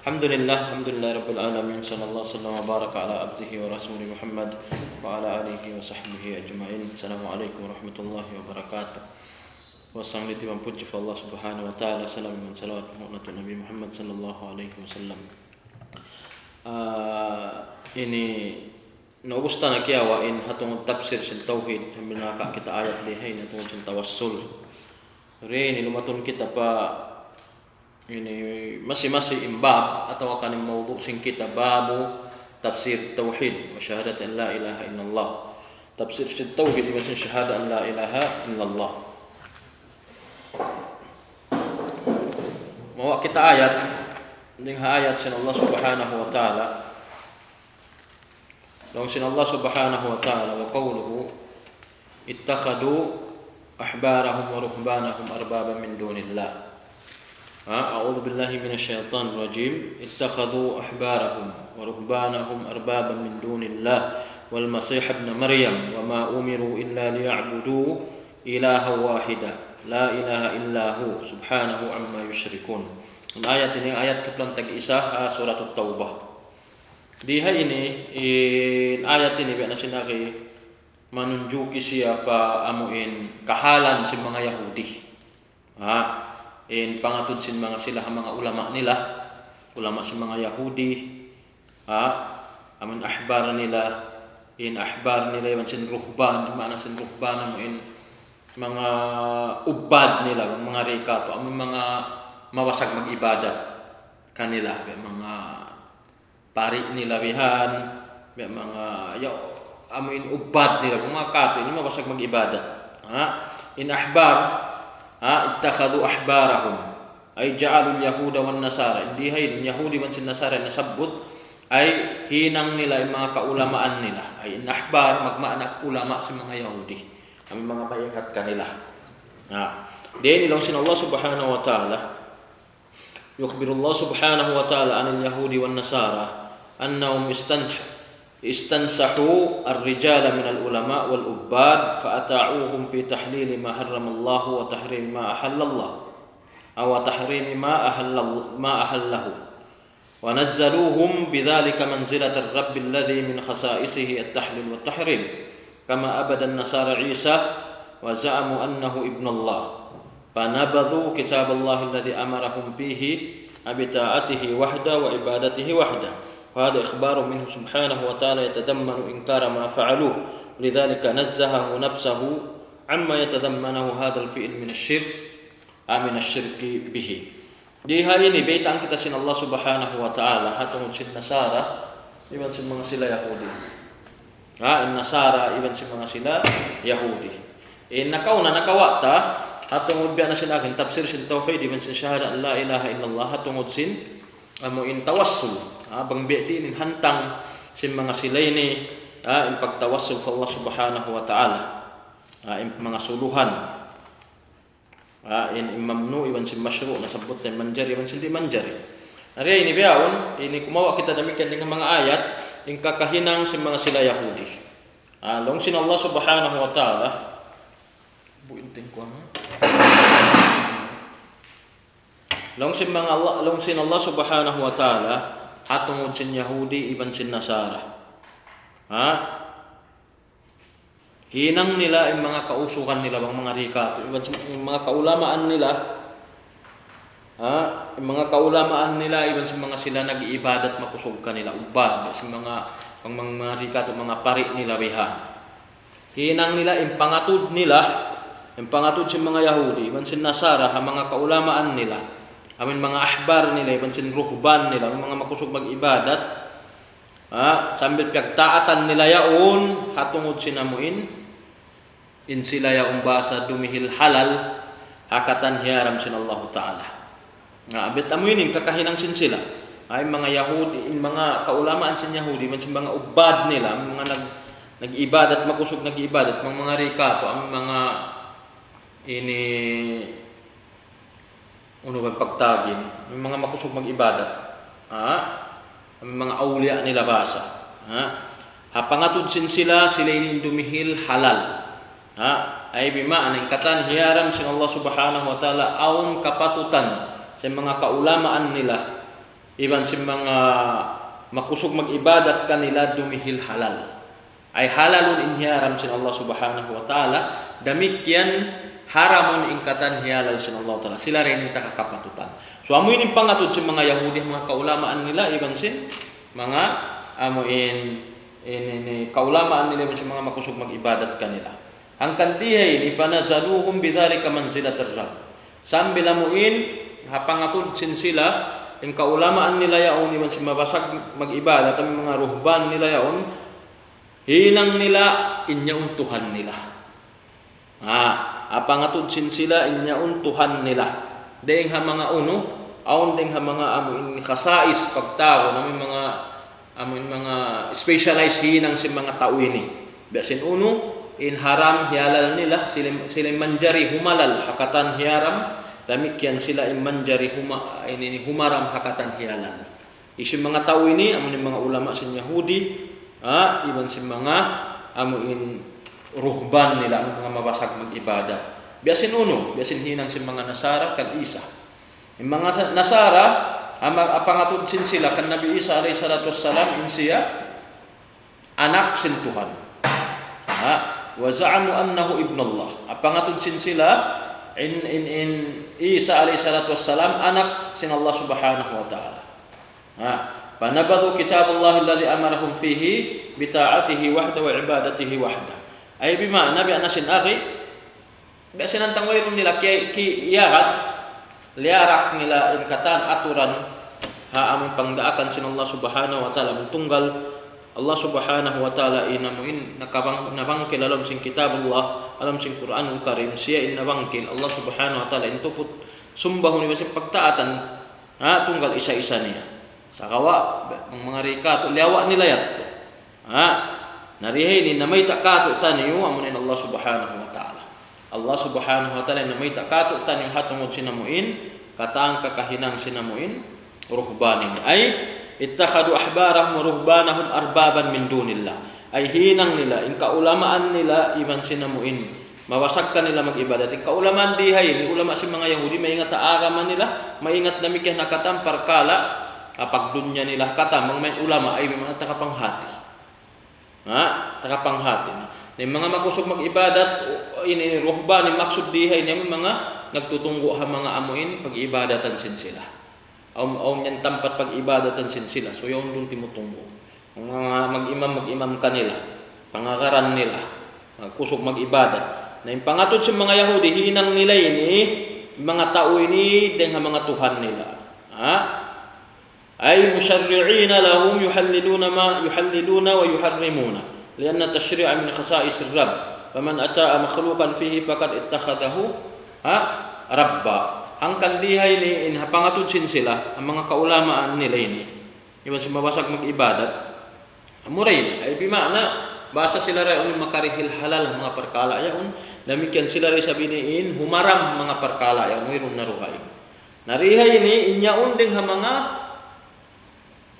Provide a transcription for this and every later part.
Alhamdulillah rabbil alamin. Sallallahu sallam wa baraka ala abdihi wa rasulih Muhammad wa ala alihi wa sahbihi ajma'in. Assalamualaikum warahmatullahi wabarakatuh. Wasang liti puji fa Allah subhanahu wa ta'ala. Salam man salawat mu'natu Nabi Muhammad sallallahu alaihi wasallam. Ini naugusta na kiawain hatong tafsir sil tauhid sambil naka kita ayat dihay na tungkol sil tawassul. Rin lumatun kita pa ini masih imbab atau akan mawdu sing kita babu tafsir tauhid wa syahadat an la ilaha illallah. Tafsir tauhid ini maksud syahadat an la ilaha illallah. Mau kita ayat dengan ayat sin Allah subhanahu wa ta'ala. Lawan sin Allah subhanahu wa ta'ala wa qawluhu ittakhadu ahbarahum wa ruhbanahum arbaba min dunillah. أعوذ بالله من الشيطان الرجيم اتخذوا أحبارهم ورهبانهم أربابا من دون الله والمسيح ابن مريم وما أمروا إلا ليعبدوا إلها واحدا لا إله إلا هو سبحانه عما يشركون. Ayat ini ayat ke-10 isah surat At-Taubah. Di ini ayat ini biar nasinaki menunjuki siapa amuin kahalan si mga Yahudi. In pangatud sin mga sila mga ulama nila, ulama si mga Yahudi, amin ahbar nila, in ahbar nila man sin ruhban, mana sin ruhban mo in mga ubad nila, mga rikato, amin mga mawasag mag-ibadat kanila, mga pari nila bihan, mga amin ubad nila, mga kato, ini mawasag mag-ibadat. In ahbar ittakhadhu ahbarahum ay ja'alul yahuda wan nasara. Hindi hay Yahudi man sin Nasara nasabut ay hinang nila ay mga kaulamaan nila. Ay ahbar magmaanak ulama sa mga Yahudi. Ang mga payakat kanila. Then ilong sin Allah subhanahu wa ta'ala yukhbiru Allah subhanahu wa ta'ala anil yahudi wan nasara annahum استنسحوا الرجال من العلماء والعباد فأطاعوهم في تحليل ما حرم الله وتحريم ما أحل الله أو تحريم ما أحله ونزلوهم بذلك منزلة الرب الذي من خصائصه التحليل والتحريم كما أبد النصارى عيسى وزعموا أنه ابن الله فنبذوا كتاب الله الذي أمرهم به بطاعته وحده وعبادته وحده. وهذا إخبار منه سبحانه وتعالى يتضمن إنكار ما فعلوه لذلك نزهه نفسه عما يتضمنه هذا الفعل من الشرك به. Di hari ini baitan kita sin Allah subhanahu wa ta'ala hatungod sin Nasara iban sin mga sila Yahudi. In Nasara iban sin mga sila Yahudi. Nakauna nakawata hatungod biya na sin akin tafsir sin tauhid iban sin syahada an la ilaha illallah hatungod sin in tawassul. Bang biadin hantang sin mga sila ini in pagtawassul sa Allah subhanahu wa ta'ala in mga suluhan in mamnu iban sin masyru' nasabot na manjari iban sin di manjari. Ari ini biyaon ini kumawa kita demikian dengan mga ayat in kakahinang sin mga sila Yahudi. Long sin Allah subhanahu wa ta'ala buintin ko long sin Allah subhanahu wa ta'ala atungod sin Yahudi iban sin Nasara. Hinang nila ang mga kausukan nila bang mga rikato, iban sin mga kaulamaan nila. Ang mga kaulamaan nila iban sin mga sila nag-iibadat makusog kanila ubad sin mga rikato mga pari nila biha. Hinang nila ang pangatud sin mga Yahudi iban sin Nasara ang mga kaulamaan nila. Amin mga ahbar nila, iban sin ruhban nila, mga makusog mag-ibadat, sambil pagtaatan nila yaon, hatungod sinamuin, in sila yaong basa dumihil halal, hakatan hiyaram sin Allah ta'ala. Abit amuinin, kakahinang sin sila, ay mga Yahudi, in mga kaulamaan sin Yahudi, iban sin mga ubad nila, mga nag-ibadat, makusog nag-ibadat, mga rikato, ang mga bang pagtagin, may mga makusog mag-ibadat, may mga awliya nila basa. Pangatod sin sila yung dumihil halal. Ay bima'an ang katan hiyaram sin Allah subhanahu wa ta'ala aun kapatutan sa mga kaulamaan nila iban si mga makusog mag-ibadat kanila dumihil halal. Ay halalun inhiaram sin Allah subhanahu wa ta'ala, damikyan haramun ingkatan hialal sin Allah ta'ala. Sila rin yung takakapatutan. So amoy ning pangatod si mga Yahudi, mga kaulamaan nila, iban sin mga amoin kaulamaan nila sa mga makusog mag-ibadat kanila. Ang kandihay ni panazaluhum bidhalika manzilatir rabb. Sambil amuin hapangatod sin sila ang kaulamaan nila yaon iban si mabasag mag-ibadat ang mga ruhban nila yaon hilang nila inyaon Tuhan nila. Apangatod sin sila inyaon Tuhan nila. Deng ha mga uno, aon deng ha mga amuin kasais pagtao na may mga amuin mga specialized hinang si mga tao ini. Biasin uno, in haram hialal nila, sila manjari humalal hakatan hiaram, damikyan sila in manjari humaram hakatan hialal. Isin mga tao ini, amuin mga ulama sin Yahudi, iban si mga amuin ruhban nila, ang mga mabasag mag-ibadat. Biasin uno, biasin hinang si mga Nasara kan Isa. Yung mga Nasara, apangatod sin sila kan Nabi Isa alayhi salatu wassalam in siya anak sin Tuhan. Wa za'amu annahu ibnullah. Apangatod sin sila in Isa alayhi salatu wassalam anak sin Allah subhanahu wa ta'ala. Fanabadhu kitabullah alladhi amarahum fihi bita'atihi wahda wa ibadatihi wahda. Ay bima nabi anasin akhi biasin ang tangwayron nila iyarat liarak nila ingkatan aturan aming pangdaakan sin Allah subhanahu wa ta'ala tunggal Allah subhanahu wa ta'ala inamuin nabangkil alam sin kitabullah alam sin Quranul Karim siya inabangkil Allah subhanahu wa ta'ala intuput sumbahon ni sin pagtaatan tunggal isa-isa niya sa kawa ng mga rikato liawa nila yatto narihin na may takato taniyo amunin Allah subhanahu wa ta'ala. Allah subhanahu wa ta'ala na may takato taniyo hatungod sinamuin katang kakahinang sinamuin ruhbanin ay ittakhadu ahbarahum wa ruhbanahum arbaban min dunillah ay hinang nila in kaulamaan nila iban sinamuin mawasagtan nila mag-ibadat in kaulamaan dihay ni ulama si mga Yahudi maingat aaraman nila maingat namikyan nakatampar kala kapag dunya nila katamang may ulama ay mga takapanghati takapanghati ni mga magusog mag-ibadat ini ruhban ni maksud dihay ni mga nagtutunggo ha mga amuin pag-ibadatan sin sila aw nyan tampat pag-ibadatan sin sila so yon dun timutunggo mga mag-imam kanila pangagaran nila kusog mag-ibadat na yung pangatod sa mga Yahudi hinang nila ini mga tao ini den mga tuhan nila ay musyarri'ina lahum yuhalliluna wa yuharrimuna lianna tashri'a min khasa'is ar-rabb faman ata'a makhluqan fihi faqad ittakhadahu rabba ang kandihay ni pangatod sin sila ang mga kaulamaan nila ini iban sa mabasag mag-ibadat amuray ay bimana basa sila ray uning makarihil halal ang mga perkala yaon damikyan sila ray sabiniin humaram mga perkala yaon mayroon naruhay narihay ni inyaon ding ha mga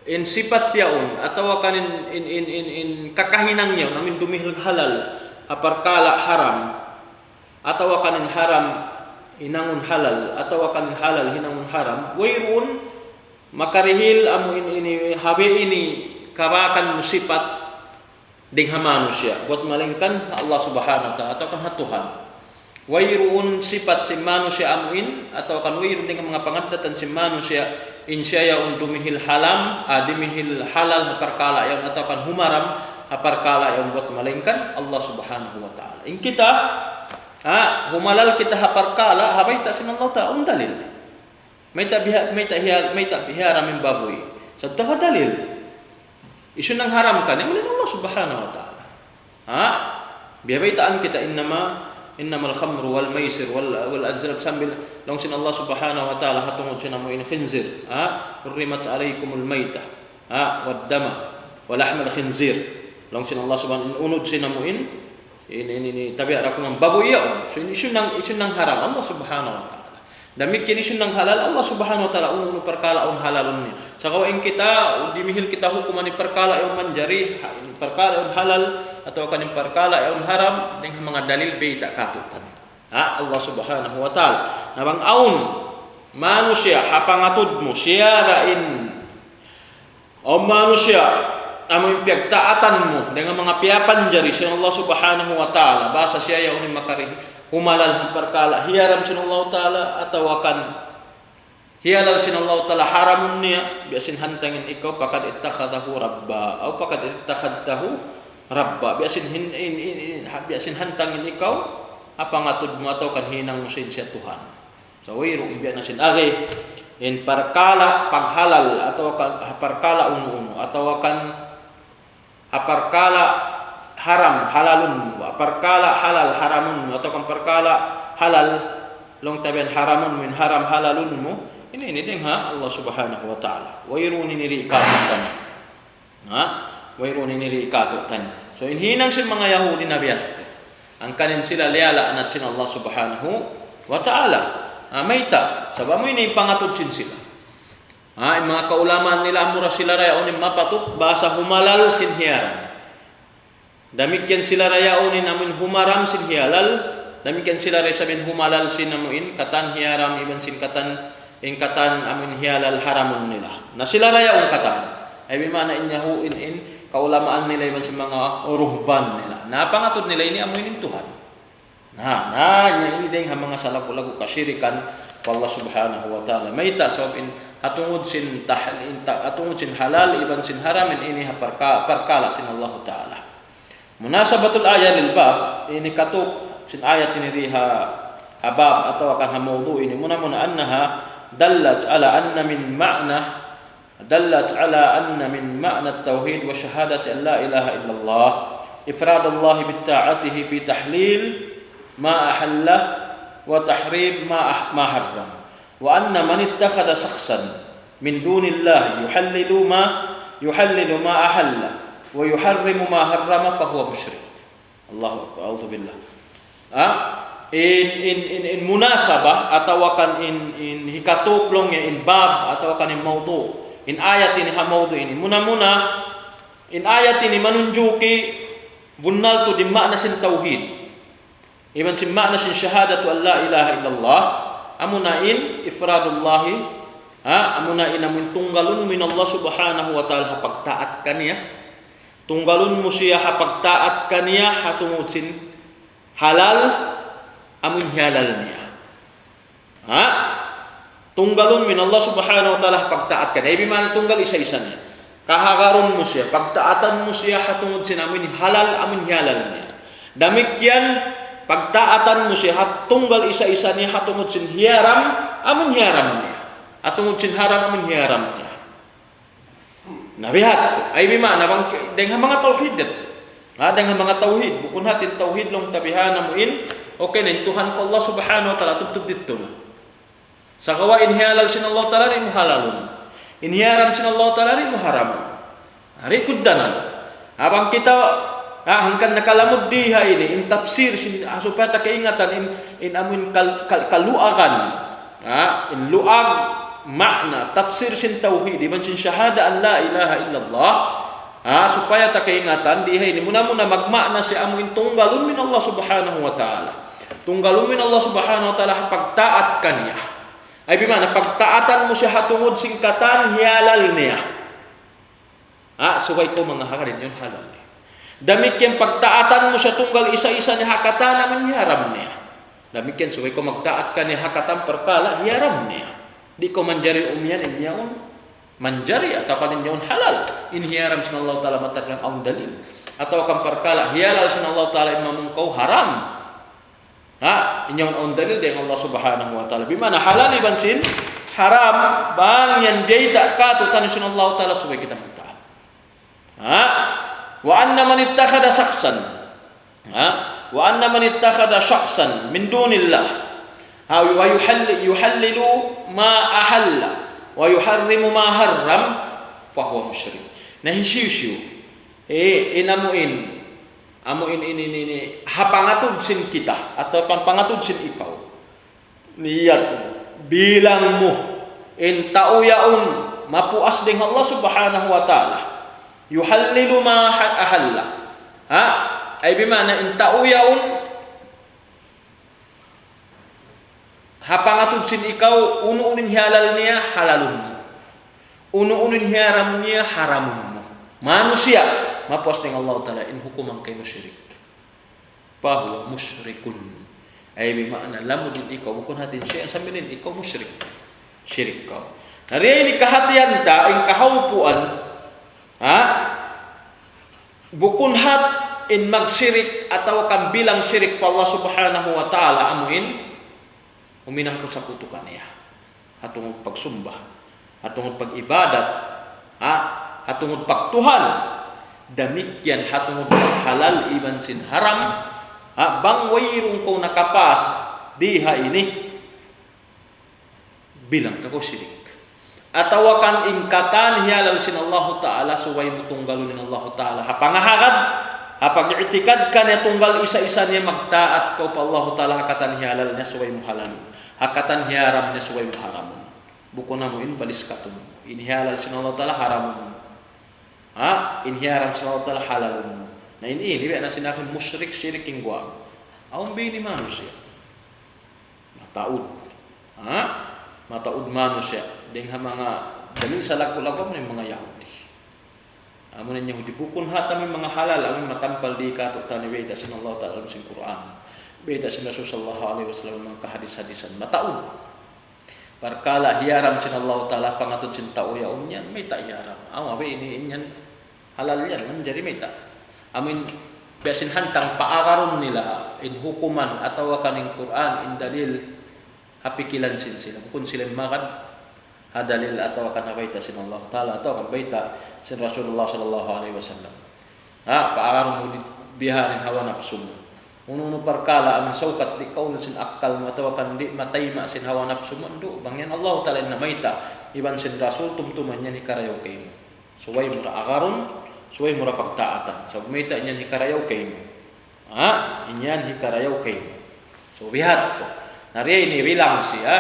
in sipat yaon atawa kanin in kakahinang yaon amin dumihil halal aparkala haram atawa kanin haram inangun halal atawa kanin halal hinangun haram wayrun makarihil amo ini habe ini kabakan musipat ding ha manusia buat malingkan Allah subhanahu wa ta'ala atau kan Tuhan wayrun sifat si manusia amuin atau kan wayrun ding mga pangadatan si manusia insya yaun dumihil halam dimihil halal perkala yaun atau kan humaram perkala yaun buat malingkan Allah subhanahu wa ta'ala in kita humalal kita perkala habay ta sin Allah ta'ala dalil may tabihara min baboy sabta ka dalil isu nang haram kan malin Allah subhanahu wa ta'ala biyabaitaan kita innamal khamru wal maisir wal anzab sambil long sin Allah subhanahu wa ta'ala hatungod sinamuin khinzir hurrimat alaykumul maitah wad dama wa lahmal khinzir long sin Allah subhanahu unod sinamuin ini tabiara ko ng baboy yaon so isu nang haram Allah subhanahu wa ta'ala damit kini isu nang halal Allah subhanahu wa ta'ala uno perkala on halalun niya sa kawain kita dimihil kita hukuman ni perkala yon manjari perkala yon halal atau kanin perkala yon haram dengan mga dalil beita katutan Allah subhanahu wa ta'ala nabang aun manusia hapangatud mo siya rain O manusia, amo pagtaatan mo dengan mga piyapanjari sa Allah subhanahu wa ta'ala, basa siya yaw ni makari humalal perkala hiyaram sa Allah ta'ala atau akan hiyalal sin Allah ta'ala haramun niya biasin hantangin ikaw pakad ittakhadahu rabba o pakad ittakhadtahu rabba biasin biasin hantangin ikaw apa ngatud mo atau kan hinang mo siya Tuhan. So wiro ibian na sin agi in perkala paghalal atau kan perkala uno atau kan perkala haram halalun perkala halal haramun atau kan perkala halal long tabian haramun min haram halalun mo ini ding ha Allah subhanahu wa ta'ala wairuni niri ikatan ha wairuni niri ikatan. So hinang sin mga Yahudi na biyat ang kanin sila liala anat sin Allah subhanahu wa ta'ala maita sabab mo ini pangatud sin sila yung mga kaulaman nila mura sila rayaonin mapatut basa humalal sin hiyaram damikyan sila rayaonin amin humaram sin hiyalal damikyan sila ray sabihin humalal sin amuin katan hiyaram iban sin katan ingkatan amin hiyalal haramun nila na sila rayaon katan ay bimana inyahu in kaulamaan nila iban sin mga ruhban nila napangatud nila ini amuin Tuhan nya ini ding mga salaku-lagu kasyirikan Allah subhanahu wa ta'ala maita sabab in atungod sin atungod sin halal iban sin haram ini perkala sin Allah ta'ala. Munasabatul ayat lil bab ini katub sin ayat ini riha abab atau akan mawdu ini muna annaha dallat ala anna min ma'na at-tauhid wa syahadati an la ilaha illallah ifrad Allah bi ta'atihi fi tahlil ma ahalla wa tahrim ma harram wa anna man ittakhadha shakhsan min dunillah yuhallilu ma ahalla wa yuharrimu ma harrama fa huwa musyrik. Allahu a'udzu billah. In munasabah atau akan in hikatuplong ya in bab atau akan in mawdu in ayat ini ha mawdu ini muna in ayat ini menunjuki bunnal tu di makna sin tauhid iban sin makna sin syahadatu an la ilaha illallah amunain ifradullahi amunain amun tunggalun min Allah subhanahu wa ta'ala pagtaat kaniya tunggalun mo siya pagtaat kaniya hatungod sin halal amun halal niya tunggalun min Allah subhanahu wa ta'ala pagtaat kaniya ibig man tunggal isa-isa niya kahagaron mo siya pagtaatan mo siya hatungod sin amun halal amun halal niya damikyan pagtaatan mo siya tunggal isa-isa niya hatungod sin hiyaram amun hiyaram niya atungod sin haram amun hiyaram niya nabihat ay bima nabang dengan mga tauhid dengan mga tauhid bukun hatin tauhid long tabihan mo in okay na Tuhan ko Allah subhanahu wa ta'ala tubtub dito na sa kawa inhialal sin Allah ta'ala ni muhalalun inhiyaram sin Allah ta'ala ni muharamun hari kuddanan abang kita hangkan nakalamod diha ini in tafsir supaya ta kaingatan in amun kaluagan in luag makna tafsir sin tauhid iban sin syahada an la ilaha illallah supaya ta kaingatan diha ini muna magmakna si amun tunggalun min Allah subhanahu wa ta'ala tunggalun min Allah subhanahu wa ta'ala pagtaat kaniya ay bimana pagtaatan mo siya hatungod singkatan hialal niya subay ko mga hakarin yun halal damikyan pagtaatan mo siya tunggal isa-isa ni hakatan naman hiyaram niya damikyan subay ko magtaat ka ni hakatan perkala hiyaram niya di ko manjari umyan inyaon manjari atau kan inyaon halal in hiyaram sin Allah ta'ala matarang ang dalil atau kan perkala hiyalal sin Allah ta'ala imamong kau haram inyaon ang dalil dengan Allah subhanahu wa ta'ala bimana halal iban sin haram bang yan biyayta katutan sin Allah ta'ala subay kita magtaat wa anna man ittakhadha shakhsan wa anna man ittakhadha shakhsan min dunillah wa yuhallilu ma ahalla wa yuharrimu ma harram fa huwa musyrik nahisisyu amuin ini hapangatud sin kita atau pangatud sin ikaw niyat bilang mo in tauyaun mapuas ding Allah subhanahu wa ta'ala yuhallilu ma ahalla ay bimana in tauyaun hapangatud sin ikaw unuunin halal niya halalun Uno-unin haramnya haramun. Manusia mapuas dengan Allah Ta'ala in hukumang kay musyrik. Bahwa musyrikun. Ay bimakna lamudin ikaw bukun hatin siya ang saminin ikaw musyrik. Syirik kau. Hari ini kehatian ta in kahaupuan. Bukun hat in magsyirik atau kan bilang syirik pa Allah Subhanahu wa Ta'ala amuin uminang ko sa kutukan niya. Hatungod pagsumba, hatungod pag-ibadat, hatungod pagtuhan, damikyan hatungod halal iban sin haram, bang wayrong ko nakapas diha ini bilang kako syirik. Atau akan ingkatan hialal sin Allah Ta'ala suway mutunggalun Allah Ta'ala hapangahagad, hapag-i'tikad kan ya tunggal isa-isa niya magtaat ko pa Allah Ta'ala hakatan hialal niya suway muhalal, hakatan hiaram niya suway muharam. Buko na mo in balis katum. Inhihalal sin Allah Ta'ala haramun. Inhiharam sin Allah Ta'ala halalun. Na ini na sinakin musyrik syirik ingwa. Aun bini manusia. Mataud. Mataud manusia. Dengan mga dami sa laku-laku ng mga Yahudi. Amo ng Yahudi bukun hatam mga halal amin matampal di kato tani beta sin Allah Ta'ala sin Quran. Beta sin Rasul sallallahu alaihi wasallam mga kahadis-hadisan mataud. Perkala hiaram sin Allah Ta'ala pangatun sin tao ya umyan may ta hiaram. Abe ini inyan halal yan menjadi may ta. Amin biasin hantang paakaron nila in hukuman atau kaning Quran in dalil hapikilan sin sila. Kung sila makad hadalil atau kan baita sin Allah Ta'ala atau kan baita sin Rasulullah sallallahu alaihi wasallam. Paakaron mo biharin hawa nafsu. Uno perkala amin saukat di kaul sin akal mo atau kan di matayma sin hawa nafsu mo ndo bangyan Allah Ta'ala na maita iban sin Rasul tumtuman niya ni karayaw kay mo. Suway mura akaron, suway mura pagtaatan. So maita niya ni karayaw kay mo. Inyan ni karayaw kay mo. So bihat to. Nariya ini bilang siya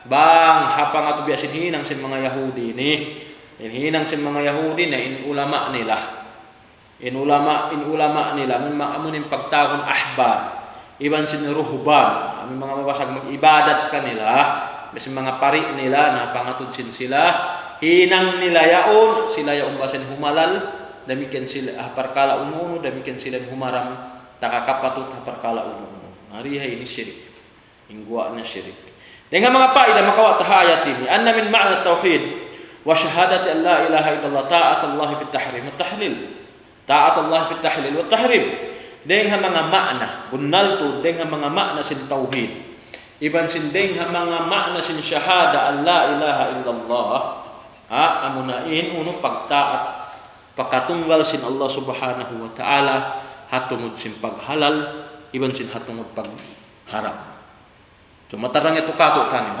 bang hapang ato biasin hinang sin mga Yahudi ni. Hinang sin mga Yahudi na in ulama nila. In ulama nila amunin pagtagon ahbar iban sin ruhban amin mga mabasag mag-ibadat kanila bisin mga pari nila na pangatod sin sila hinang nila yaon sila yaon basin humalal damiken sila parkala uno damiken sila humaram takakapatot parkala uno harihay ini syirik ingwa na syirik dengan mga paida makawa tahayati anna min ma'na tauhid wa syahadati an la ilaha illallah ta'at Allah fi at-tahrim wa tahlil taat Allah fi tahlil wa tahrim dengan mga makna bunal tu dengan mga makna sin tauhid iban sin dengan mga makna sin syahada an la ilaha illallah amunain uno pagtaat pakatunggal sin Allah Subhanahu wa Ta'ala hatungod sin paghalal iban sin hatungod pagharam. So matarang ito kato tanyo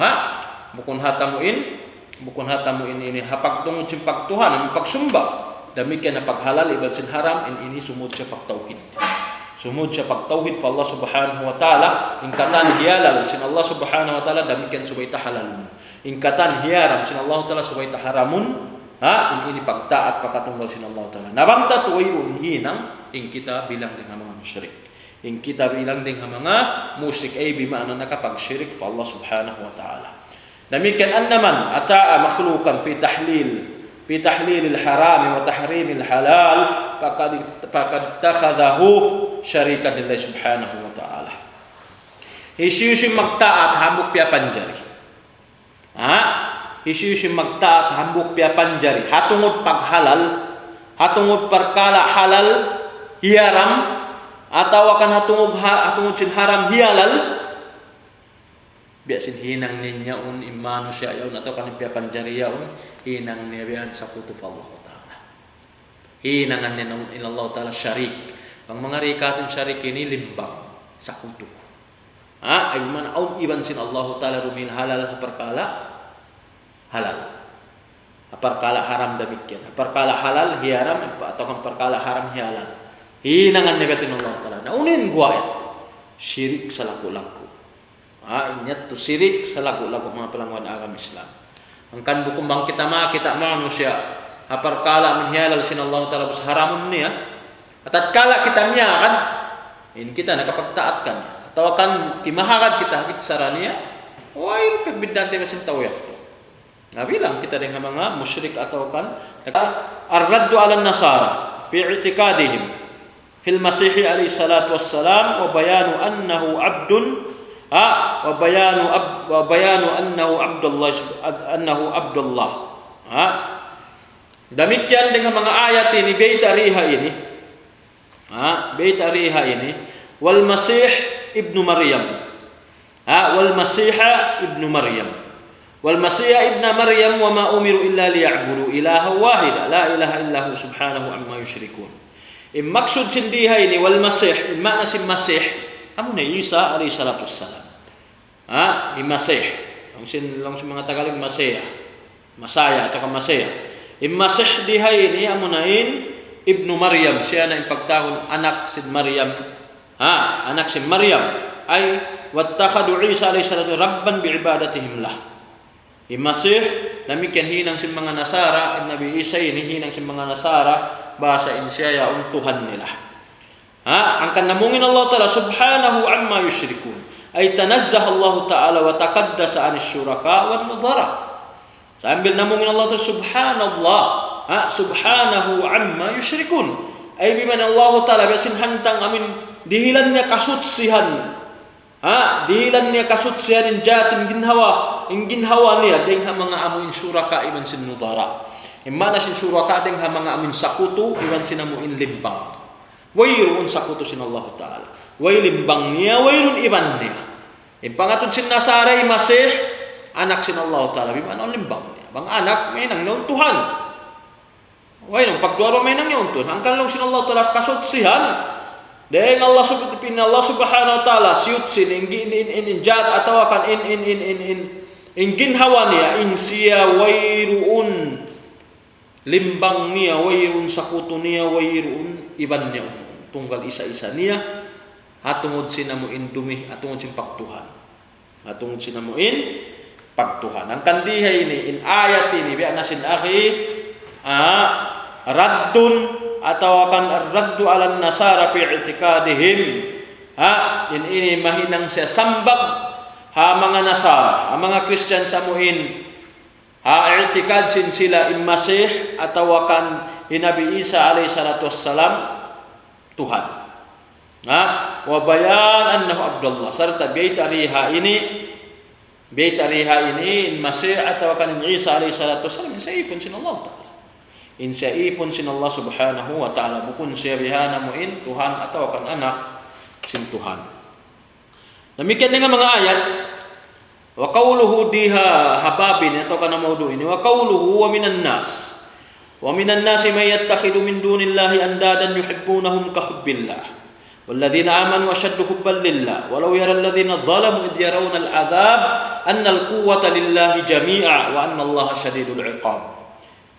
bukun hatamuin ini hapagtungod sin pagtuhan pagsumba demikian na paghalal iban sin haram ini sumud siya pagtauhid. Sumud siya pagtauhid fa Allah Subhanahu wa Ta'ala ingkatan hialal sin Allah Subhanahu wa Ta'ala demikian subay ta halal. Ingkatan hiaram sin Allah Ta'ala subay ta haramun ini pagtaat pakatunggal sin Allah Ta'ala. Nabangta tuwayrun hinang ing kita bilang dengan mga musyrik. Ing kita bilang dengan mga musyrik ay bimakna nakapag-syirik fa Allah Subhanahu wa Ta'ala. Demikian annaman ata'a makhluqan fi tahlil al-haram wa tahrim al-halal faqad takhadhahu syarikan lillahi Subhanahu wa Ta'ala. Isu magtaat hambuk pia panjari. Isu magtaat hambuk pia panjari hatungod paghalal hatungod perkala halal hiaram atau akan hatungod sin haram hialal biasin hinang niya imanu siya yaon atau kan pia panjari yaon hinang niya biyan sa kutub Allah Ta'ala. Hinangan niya Allah Ta'ala syarik. Ang mga rikatong syarik ini limbang sa kutub. Ay man au iban sin Allah Ta'ala rumin halal perkala halal. Perkala haram demikian. Perkala halal hiaram atau kan perkala haram hialal. Hinangan niya biyan Allah Ta'ala. Naunin gua ito. Syirik sa laku-laku. Inyat tu syirik sa laku-laku mga pelanggan agama Islam. Angkan bukumbang kita manusia perkala min halal sin Allah Ta'ala bus haramun niya. Tatkala kita niya kan in kita nakapagtaat kan atau kan timahakan kita bicara niya why pagbidante masin tawyak to. bilang kita dengan mga musyrik atau kan ar-raddu 'ala an-nasara fi i'tiqadihim fil masih alaihi salatu wassalam wa bayanu annahu 'abdun wa bayanu annahu abdullah. Demikian dengan mga ayat ini Bait Ariha ini. Bait Ariha ini wal masih ibnu Maryam. Wal masiha ibnu Maryam. والمسيح ابن مريم وما أمروا إلا ليعبدوا إلها واحدا لا إله إلا هو سبحانه عما يشركون. Maksud sindiha ini wal masih, makna si masih amuna Isa alaihi salatu wassalam. Masih. Langsung mengatakan masih. Masaya atau masih. Masih diha ini amunain ibnu Maryam, siya na pagtahon anak si Maryam. Anak si Maryam ay wattakhadu Isa alaihi salatu rabban biibadatihim lah. Masih demikian hinang si mga Nasara, Nabi Isa ini hinang si mga Nasara bahasa siya ya Tuhan nila. Angkan namungin Allah Ta'ala subhanahu amma yusyrikun ay tanazzah Allah Ta'ala wa taqaddasa anis syuraka wal nudhara. Sambil namungin Allah Ta'ala subhanallah, subhanahu amma yusyrikun ay bimana Allah Ta'ala biasin hantang amin dihilannya kasutsihan. Dihilan niya kasutsihan in jatin ginhawa niya deng ha mga amuin suraka iban sin nudhara. Imana sin suraka deng ha mga amuin sakutu iban sinamuin limbang. Wayruun sakutu sin Allah Ta'ala. Way limbang niya, wayrun iban niya. Pangatun sin Nasara masih anak sin Allah Ta'ala bimana limbang niya. Bang anak may nang noon Tuhan. Way nang pagduaro may nang yon Tuhan. Angkan lang sin Allah Ta'ala kasutsihan. Deng Allah subhanahu wa ta'ala siut sin in jat atau akan in ginhawa niya in siya wayruun limbang niya wayruun sakutu niya wayruun iban niya tunggal isa-isa niya hatungod sinamuin dumih atungod sin pagtuhan hatungod sinamuin pagtuhan ang kandiha ini in ayat ini biya nasin akhi raddun atau akan ar-raddu 'ala an-nasara fi i'tiqadihim. Ini mahinang siya sambag mga Nasara, mga Christian samuin. I'tiqad sin sila Masih atau akan Nabi Isa alaihi salatu wassalam Tuhan. Wa bayan annahu abdullah serta Bait Ariha ini Masih atau akan Isa alaihi salatu wassalam sa ipon sin Allah Ta'ala. Insya ipon sin Allah subhanahu wa ta'ala bukun siya bihana muin Tuhan atau akan anak sin Tuhan. Demikian dengan mga ayat wa qawluhu diha hababin atau kana maudu ini wa qawluhu wa minan nas may yattakhidu min dunillahi andadan yuhibbunahum ka hubbillah والذين آمنوا أشد حبا لله ولو يرى الذين ظلموا إذ يرون العذاب أن القوة لله جميعا وأن الله شديد العقاب.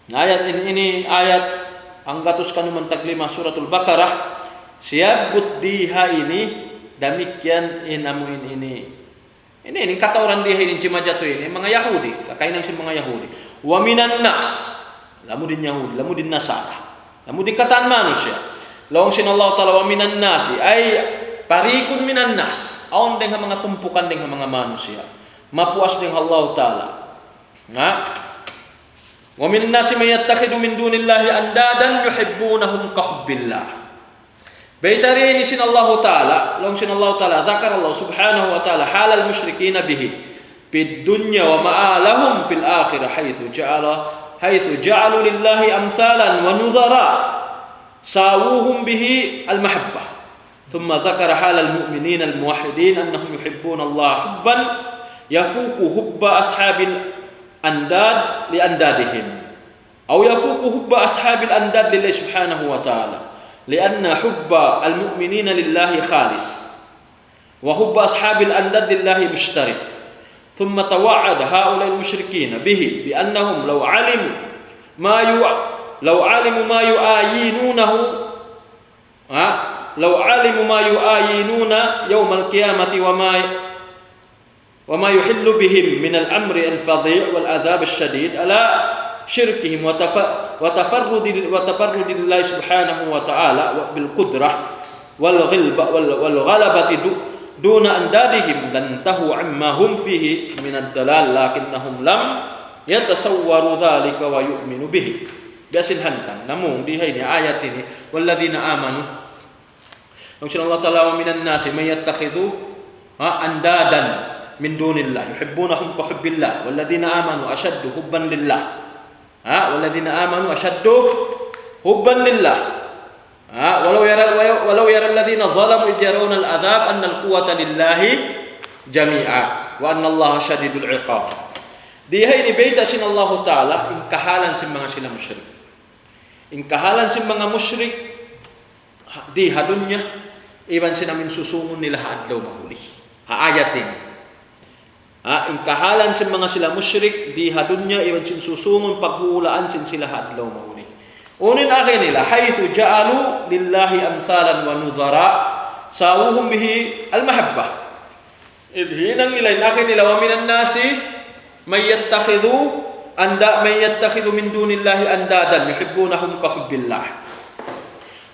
Ayat ini ayat anggatus kanu mentaglima suratul Baqarah siabut diha ini demikian inamuin ini kata orang diha ini cuma jatuh ini mga Yahudi kakainang si mga Yahudi wa minan nas lamudin Yahudi lamudin Nasara lamudin kataan manusia lawang sin Allah Ta'ala wa minan nasi ay parikun minan nas aon dengan mga tumpukan dengan mga manusia mapuas dengan Allah Ta'ala wa min nasi may yattakhidu min dunillahi andadan yuhibbunahum ka hubbillah. Bait Ariha ini sin Allah Ta'ala, long sin Allah Ta'ala dzakar Allah subhanahu wa ta'ala halal musyrikin bihi fid dunya wa ma'alahum fil akhirah haitsu ja'alu lillahi amsalan wa nudhara sawuhum bihi al mahabbah. Thumma dzakara halal mu'minin al muwahhidin annahum yuhibbuna Allah hubban yafuqu hubba ashabil andad li andadihim aw yafuqu hubba ashabil andad lillahi subhanahu wa ta'ala lianna hubba almu'minina lillahi khalis wa hubba ashabil andad lillahi mushtarik thumma tawa'ada haula almusyrikin bihi bi annahum law alimu ma yu'ayinuna yawm alqiyamati وما يحل بهم من الأمر الفظيع والعذاب الشديد على شركهم وتفرد الله سبحانه وتعالى بالقدرة والغلبة دون أندادهم لانتهوا عما هم فيه من الدلال لكنهم لم yatasawwaru dhalika wa yu'minu bihi. Biasin hantang. Namun di ini ayat ini, walladzina amanu. Allah Ta'ala wa minan nasi may yattakhidhu andadan min dunillah yuhibbunahum ka hubbillah walladzina amanu ashaddu hubban lillah. Walladzina amanu ashaddu hubban lillah. Walau yara alladhina zalamu idh yarawna al-'adzab anna al-quwwata lillahi jami'a wa anna Allaha shadidul 'iqab. Diha ini beta sin Allah Ta'ala in kahalan sin mga sila musyrik. In kahalan sin mga musyrik di hadunya iban sinamin susungon nila adlaw mahuli. Ayatin. In kahalan sin mga sila musyrik di hadunya iban sin susungon paghulaan sin sila adlaw mahuli. Unin akin nila, haythu ja'alu lillahi amsalan wa nuzara sawuhum bihi al-mahabbah. Idhinang nila, akin nila, wa minan nasi may yattakhidhu min dunillahi andadan yuhibbunahum ka hubbillah.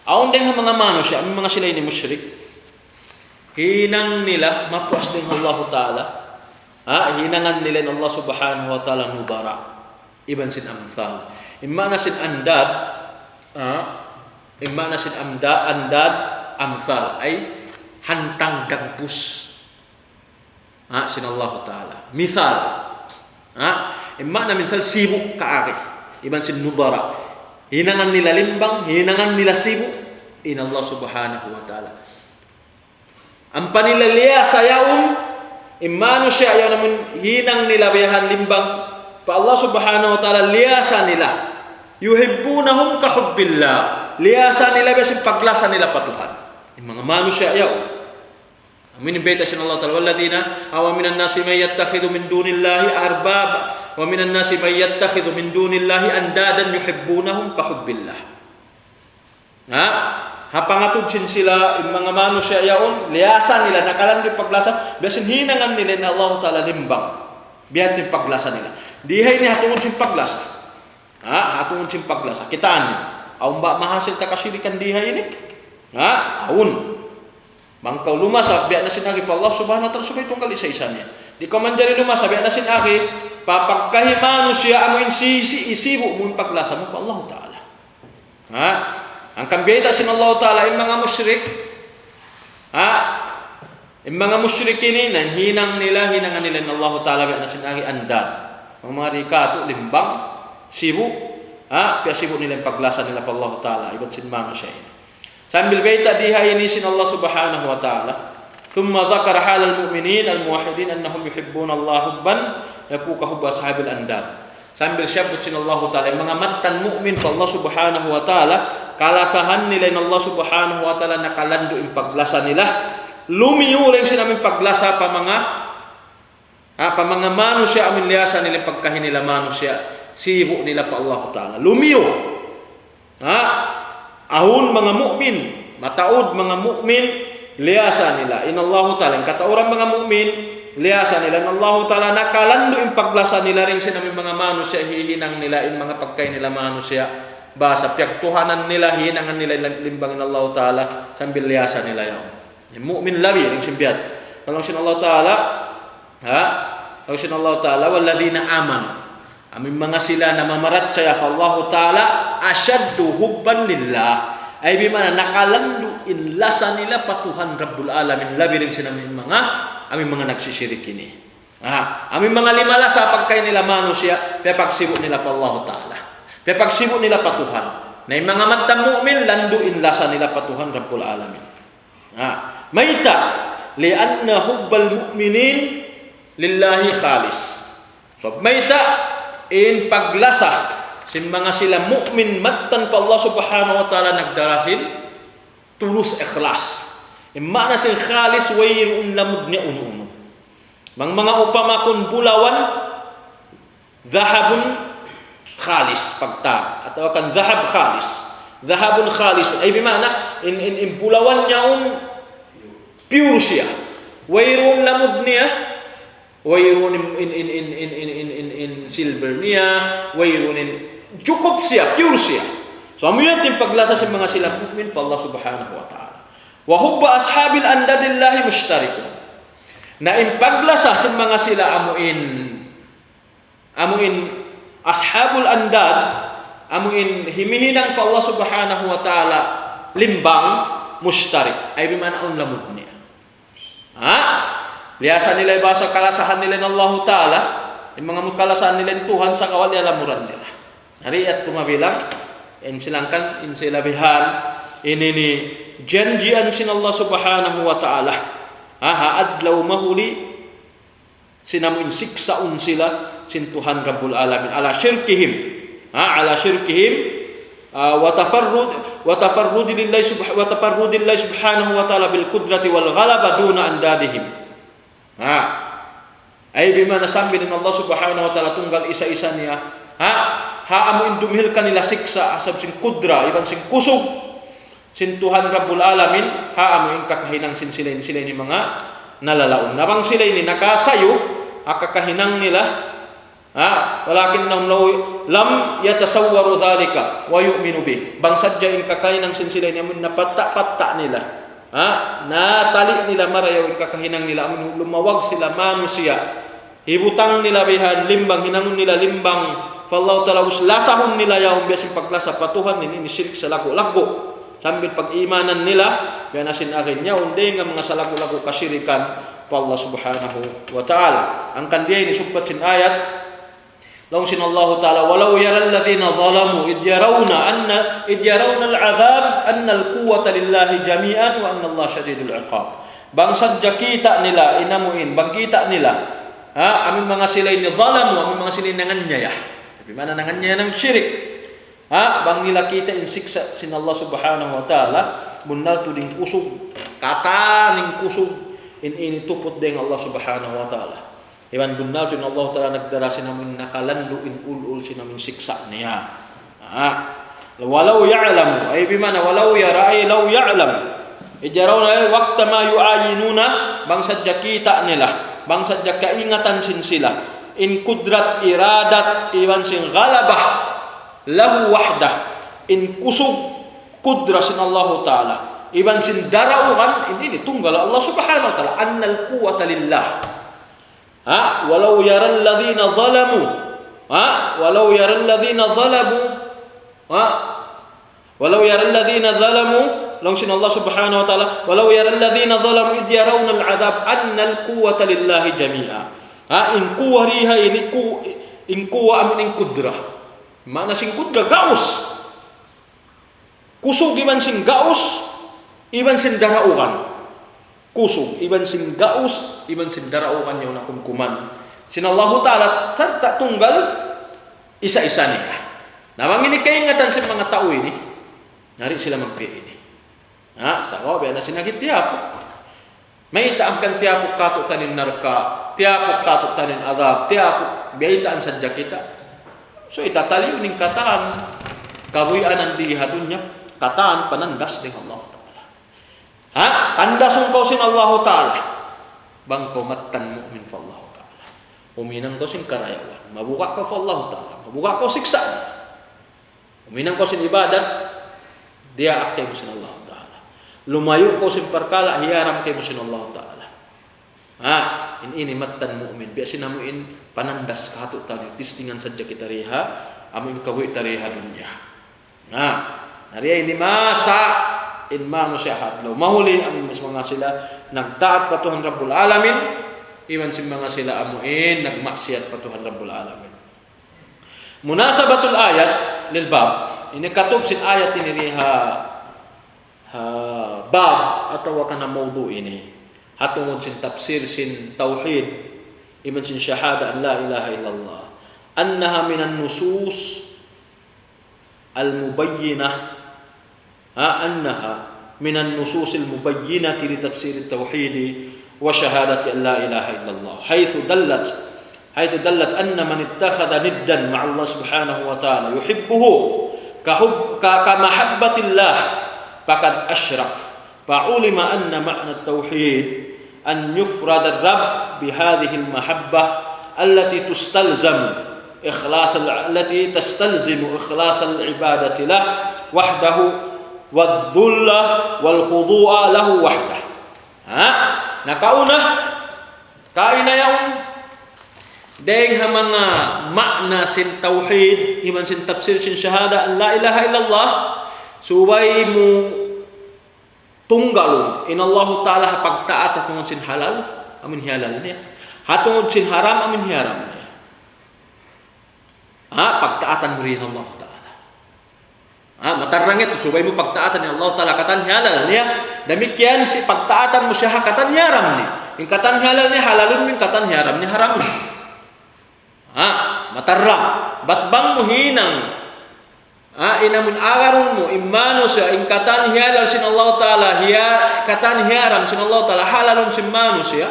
Aon din ang mga manusya, ang mga sila ini musyrik, hinang nila, mapuas din Allah Ta'ala, hinangan nila ng Allah Subhanahu wa Ta'ala nuzara. Iban sin amsal. Imana sin andad, andad amsal ay hantang dagbus. Sin Allah Ta'ala. Misal. Imana misal sibuk kaari. Iban sin nudara. Hinangan nila limbang, hinangan nila sibuk. In Allah Subhanahu wa Ta'ala. Ang panilaliya sayaon, imano siya ayaw naman hinang nila bayahan limbang. Pa Allah Subhanahu wa Ta'ala liyasa nila. Yuhibbunahum ka hubbillah. Liyasa nila basin paglasa nila patuhan. Yung mga manusya ayaw. Amin beta sin Allah Ta'ala walladina aw minan nasi may yattakhidhu min dunillahi arbab wa minan nasi may yattakhidhu min dunillahi andadan yuhibbunahum ka hubbillah. Hapangatod sin sila yung mga manusya ayaw liyasa nila nakalan di paglasa basin hinangan nila na Allah Ta'ala limbang. Bihat yung paglasa nila. Dihay ni hatungod sin paglasa. Hatungod sin paglasa. Kitaan niyo. Aun ba mahasil ta kasyirikan dihay ini? Aun. Mangkaw lumasa, biya na sinagi pa Allah Subhanahu wa Ta'ala subay tungkal isa-isa niya. Di ka man dyan lumasa, biya na sinagi, papagkahimano siya amuin isibo mo yung paglasa mo pa Allah Ta'ala. Ang kambiyeta sin Allah Ta'ala, yung mga musyrik, yung mga musyrik ini, hinangan nila ng Allah Ta'ala, biya na sinagi andad. Ang mga rikato, limbang, sibo, piya sibo nila yung paglasa nila pa Allah Ta'ala, iba't sinmano siya. Sambil baita diha ini sin Allah Subhanahu wa Ta'ala. Thumma dhakara halal mu'minin al-muwahhidin annahum yuhibbuna Allah hubban yakuka hubba ashabil andad. Sambil syabut sin Allah Ta'ala mga matan mu'min pa Allah Subhanahu wa Ta'ala kalasahan nila in Allah Subhanahu wa Ta'ala nakalando in paglasa nila. Lumiyo rin sin amin paglasa pa mga manusya amin liyasa nila pagkahin nila manusya sibo nila pa Allah Ta'ala. Lumiyo. Ahun mga mu'min, mataod mga mu'min, liyasa nila. In Allah Ta'ala, katauran mga mu'min, liyasa nila. In Allah Ta'ala, nakalando yung paglasa nila rin sinaming mga manusya, hihinang nila, in mga pagkain nila manusya, basa, piyagtuhanan nila, hinangan nila, limbang in Allah Ta'ala, sambil liyasa nila yun. Yung mu'min labi, rin simbiyat. Kalau sin Allah Ta'ala, kalau sin Allah Ta'ala, walladhina aman. Amin mga sila na mamaratsyaya fa Allah Ta'ala asyaddu hubban lillah ay bimana nakalando inlasa nila patuhan Rabbul Alamin labi rin sila amin mga nagsisirik ini. Amin mga limala sa pagkay nila manusya pagsibo nila pa Allah Ta'ala. Pagsibo nila patuhan. Na yung mga matang mu'min lando inlasa nila patuhan Rabbul Alamin. Maita lianna hubbal mu'minin lillahi khalis. So maita in paglasa sin mga sila mu'min matan pa Allah Subhanahu wa Ta'ala nagdarasin tulus ikhlas. Imana sin khalis wayrun lamud niya uno-uno. Mga upamakon bulawan dhahabun khalis pagtag atau kan dhahab khalis. Dhahabun khalis ay bimana in bulawan niya pure siya. Wayrun lamud niya wayrun in silver niya, wayrun in cukup siya, pure siya. So amuyat yung paglasa sa mga sila mu'min pa Allah Subhanahu wa Ta'ala. Wa hubba ashabil andadillahi mushtarikun. Na in paglasa sa mga sila amuin ashabul andad amuin himihinang fa Allah subhanahu wa ta'ala limbang mushtarik ay bimana un lamud niya. Biasa nila bahasa kalasahan nila ng Allah Ta'ala, yung mga kalasahan nila ng Tuhan sa kawal alamuran nila. Hari at tumabilang, in silangkan, in silabihan, ini ni janjian sin Allah Subhanahu wa Ta'ala. Haadlaw mahuli, sinamuin siksaun sila, sin Tuhan Rabbul Alamin, ala syirkihim, ala syirkihim, وتفرد الله سبحانه وتعالى بالقدرة والغلبة دون أندادهم. Ay bimana sambil Allah subhanahu wa ta'ala tunggal isa-isa niya amu indumhilkan nila siksa asab sing kudra iban sing kusog sin Tuhan Rabbul Alamin amu in kakahinang sin sila ni mga nalalaon nabang sila ni nakasayo kakahinang nila walakinnahum lam yatasawwaru dhalika wa yu'minu bi bang sadya in kakahinang sin sila ni amun napatta nila natali nila marayaw in kakahinang nila amun lumawag sila manusia hibutang nila bihan limbang hinangon nila limbang fallahu ta'ala uslasahon nila yaong biasing paglasa patuhan ini syirik sa lago-lago sambil pag-imanan nila bianasin akin niya undi nga mga sa lago-lago kasyirikan pa Allah subhanahu wa ta'ala ang kandiya ini sumpat sin ayat laung sin Allah ta'ala walau yara alladhina zalamu id yarawna al-'adhab anna al-quwwata lillahi jami'an wa anna Allah syadidul 'iqab bang sadya kita nila inamuin bang kita nila amin mga silay ni zalamu amin mga silay nanganyaya di mana nanganyaya ng syirik bang nila kita in siksa sin Allah subhanahu wa ta'ala bunal tu ding kusog kata ning kusog in ini tupot ding Allah subhanahu wa ta'ala iban bunal tu Allah ta'ala nagdara sinamin nakalandu in ulul sinamin siksa niya walau ya'lamu ay bimana walau yara ay law ya'lam ijarawna waqta ma yu'ayinuna bang sadya kita nila bang sadya kaingatan sin sila in kudrat iradat iban sin ghalabah lahu wahdah in kusug kudra sin Allah ta'ala iban sin daraukan ini tunggal Allah subhanahu wa ta'ala annal quwwata lillah walau yara alladhina zalamu walau yara alladhina zalamu long sin Allah subhanahu wa ta'ala walau yara alladhina zalamu id yarawna al-'adhab annal quwwata lillahi jami'a in quwwa riha in quwwa amin in kudra mana sing kudra gaus kusog iban sing gaus iban sing daraukan kusog iban sing gaus iban sing daraukan yaw na kumkuman sin Allah ta'ala sarta tunggal isa-isa niya namang ini kaingatan sa mga tao ini nari sila magpi ini sakaw biya na sinagit tiapok may taangkan tiapok kato tanin narka tiapok kato tanin adab tiapok biya itaan sadya kita so itataliw ning kataan kabuyan ang dihadunya kataan panandas ning Allah ta'ala tandasun ko sin Allah ta'ala bang kumatan mu'min fa Allah ta'ala uminang ko sin karayawan mabuka ko fa Allah ta'ala mabuka ko siksa uminang ko sin ibadat dia akay mo sin Allah ta'ala lumayo ko sin perkala hiyaram kay mo sin Allah ta'ala ini matan mu'min biya sinamuin panandas kato tayo tistingan sadya kita riha amin kabuy tariha dunya nariya ini masa in mano siya hadlaw mahuli amin mas mga sila nagtaat patuhan Rabbul Alamin iwan si mga sila amuin nagmaksiyat patuhan Rabbul Alamin munasabatul ayat lil bab ini katub sin ayat ini riha bab atau kana mawdu ini hatungod sin tafsir sin tauhid iman sin syahada an la ilaha illallah annaha minan nusus al-mubayyinah annaha minan nusus al-mubayyinah li tafsir at-tauhid wa shahadati an la ilaha illallah haythu dallat anna man ittakhadha niddan ma'a Allah subhanahu wa ta'ala yuhibbuhu ka mahabbatillah faqad asyrak fa'ulima anna ma'na at-tauhid أن يفرد الرب بهذه المحبة التي تستلزم إخلاص العبادة له وحده والذل والخضوع له وحده nakauna kaina yaun Deng ha mga makna sin tauhid, iman sin tafsir sin syahada an la ilaha illallah, subay mo tunggalon in Allah Ta'ala pagtaat atungod sin halal, amin halal niya. Hatungod sin haram, amin haram niya. Pagtaatan mo rin Allah Ta'ala. Matarangit, subay mo pagtaatan ni Allah Ta'ala, katan halal niya. Damikyan si pagtaatan mo siya, katan haram niya. Yung katan halal niya, halalun mo yung katan haram niya, haramun. Matarang. Ba't bang mo hinang? Inamun agarun mo, imano siya, in katan halal sin Allah Ta'ala, katan haram sin Allah Ta'ala, halalun sin mano siya.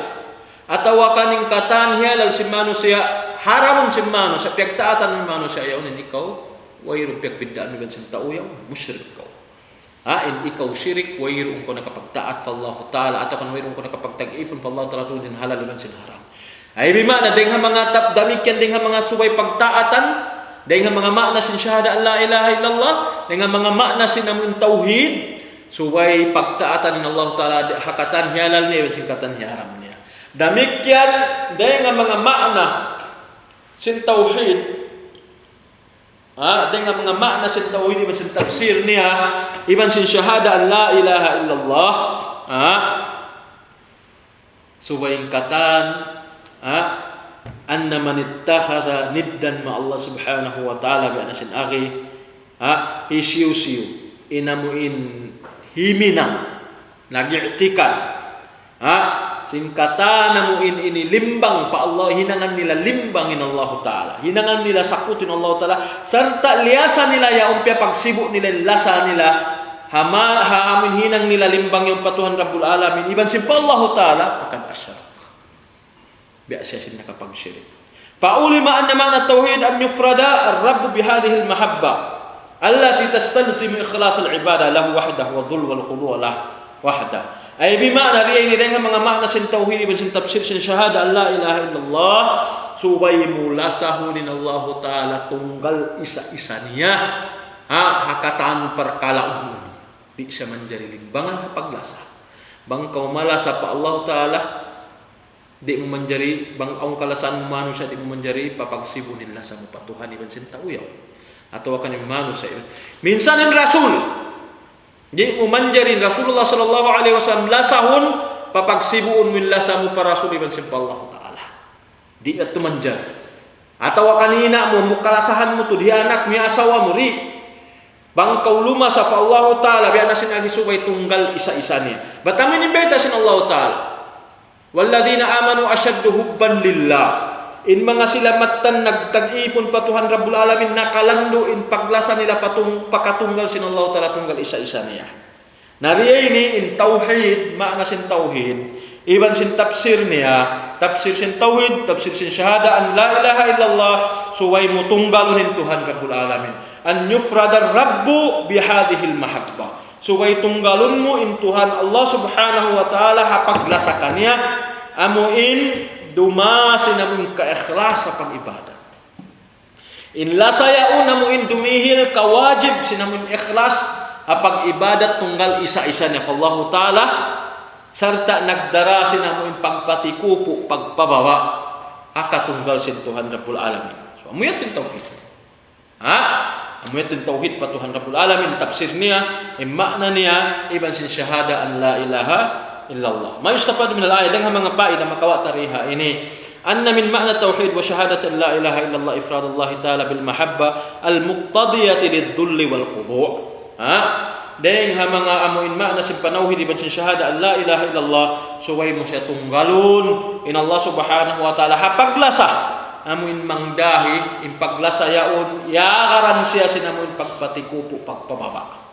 Atawa kaning katan halal sin mano siya, haramun sin mano siya, piyagtaatan mo mano siya, yaw nin ikaw, wayro piyagpidaan mo sin tao yaw, musyrik ka. In ikaw syirik, wayro ko nakapagtaat pa Allah Ta'ala, at kung wayro ko nakapagtag-ifon pa Allah Ta'ala tulad din halal man sin haram. Ay bimana, deng ha mga tapdamik yan, deng ha mga subay pagtaatan, deng ha mga makna sin syahada an la ilaha illallah, deng ha mga makna sin amun tauhid, subay pagtaatan in Allah Ta'ala, hakatan halal niya, sin katan haram niya. Damikyan, dahil nga mga makna sin tauhid, dahil nga mga makna sin tauhid, iban sin tafsir niya, iban sin syahada an la ilaha illallah, subaying katan, anna man ittakhadha niddan ma Allah subhanahu wa ta'ala bi anasin akhi, hisiu-siu, inamuin himinang, nagi'tikan, singkata namuin ini limbang pa Allah, hinangan nila limbangin Allah Ta'ala, hinangan nila sakutin Allah Ta'ala, serta liasa nila ya umpya pagsibuk nila lasa nila, haamin hinang nila limbang yung patuhan Rabbul Alamin, iban simpa Allah Ta'ala, akan asyarak. Biasa sin nakapag-syirik. Paulima anna ma'na tauhid an yufrada ar-rabb bihadhihi al-mahabba allati tastalzimu ikhlas al-ibada lahu wahdahu wa dhul wal khudu' lahu wahdahu. Ay bimana riya ini dengan mga makna sin tauhid ibn sin tafsir sin syahada an la ilaha illallah, subay mula sahunin Allah Ta'ala tunggal isa-isa niya, hakatan perkalaun di siya menjadi limbangan paglasa bang kau malasa pa Allah Ta'ala, di mo menjadi bang ang kalasan mo manusia, di mo menjadi papagsibunin lasa mo patuhan ibn sin tauyaw atau akan manusia minsan in rasul di mo manjarin Rasulullah sallallahu alaihi wasallam lasahun papagsibuun min lasa mo para rasul ibn sin Allah Ta'ala, di at manjar atau kanina mo mukalasahan mo to di anak mi asawa mo ri bang kau luma sa Allah Ta'ala bi anasin agi subay tunggal isa-isa niya batamin imbeta sin Allah Ta'ala, walladzina amanu ashaddu hubban lillah, in mga sila matan nagtag-ipon patuhan Rabbul Alamin, nakalando in paglasa nila pakatunggal sin Allah Ta'ala tunggal isa-isa niya. Nariya ini in tauhid, makna sin tauhid, iban sin tafsir niya, tafsir sin tauhid, tafsir sin syahada an la ilaha illallah, suway mo tunggalon in Tuhan Rabbul Alamin, an yufradar rabbu bihadhil mahabbah, suway tunggalon mo in Tuhan Allah subhanahu wa ta'ala hapaglasa kanya, amuin dumasin namun kaikhlas sa pag-ibadat. In lasayaon namuin dumihil kawajib sinamun ikhlas apag ibadat tunggal isa-isa niya Allah Ta'ala, serta nagdara sinamuin pagpatikupo pagpabawa akatunggal sin Tuhan Rabbul Alamin. So amuyat din tauhid. Amuyat din tauhid pa Tuhan Rabbul Alamin, tafsir niya, makna niya iban sin syahada an la ilaha illallah. Ma yustafad min al-ayat dengan mga faedah makawa tariha ini anna min ma'na tauhid wa syahadat la ilaha illallah ifradullah ta'ala bil mahabba al muqtadiyati lidh-dhulli wal khudu'. Deng ha mga amuin makna sin panauhid iban sin syahada la ilaha illallah, suway mo siya tunggalon in Allah subhanahu wa ta'ala hapaglasa amuin mangdahi in paglasa yaon yagaran siya sinamuin pagpatikupo pagpababa.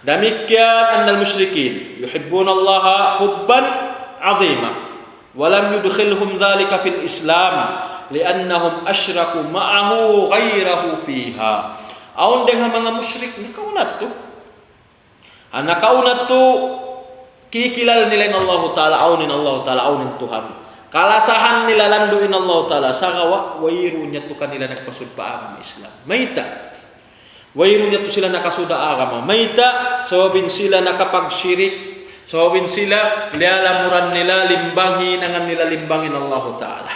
Demikian annal musyrikin yuhibbuna Allah hubban 'azima wa lam yudkhilhum dhalika fil Islam li'annahum asyraku ma'ahu ghairahu fiha. Aun dengan mga musyrik nakaunat to. Nakaunat to kikilala nila in Allah Ta'ala, aunin Allah Ta'ala, aunin Tuhan. Kalasahan nila landuin Allah Ta'ala sa gawa wayro niya to kanila nagpasud pa ang Islam. Mayta wayro niya to sila nakasuda agama. Mayta sababin sila nakapagsirik, sababin sila lialamuran nila limbangin angan nila limbangin Allah Ta'ala.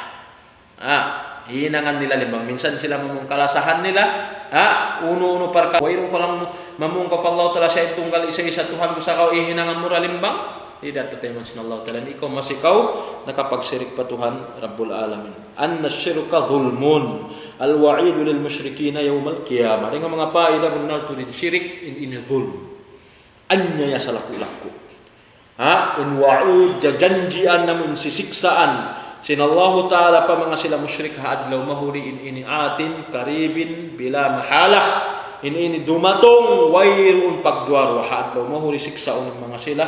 Hinangan nila limbang. Minsan sila mamungkalasahan nila. Uno-uno parka. Wairong ko lang mamungkaf Allah Ta'ala siya tunggal isa-isa Tuhan ko sa kau ihinangan mo limbang. Tidak tayo sin Allah Ta'ala. Ikaw masikaw nakapagsirik pa Tuhan Rabbul Alamin. Anna syirka dhulmun. Al-wa'idu lil musyrikina yawmal qiyamah. Dengan mga paida benar tu din syirik ini dhulm. Anya ya salaku-laku. In wa'ud janjian namun sisiksaan sinallahu ta'ala pa mga sila musyrik haadlaw mahuri ini atin karibin bila mahalah ini dumatong wairun pagduar wa haadlaw mahuri siksaon ng mga sila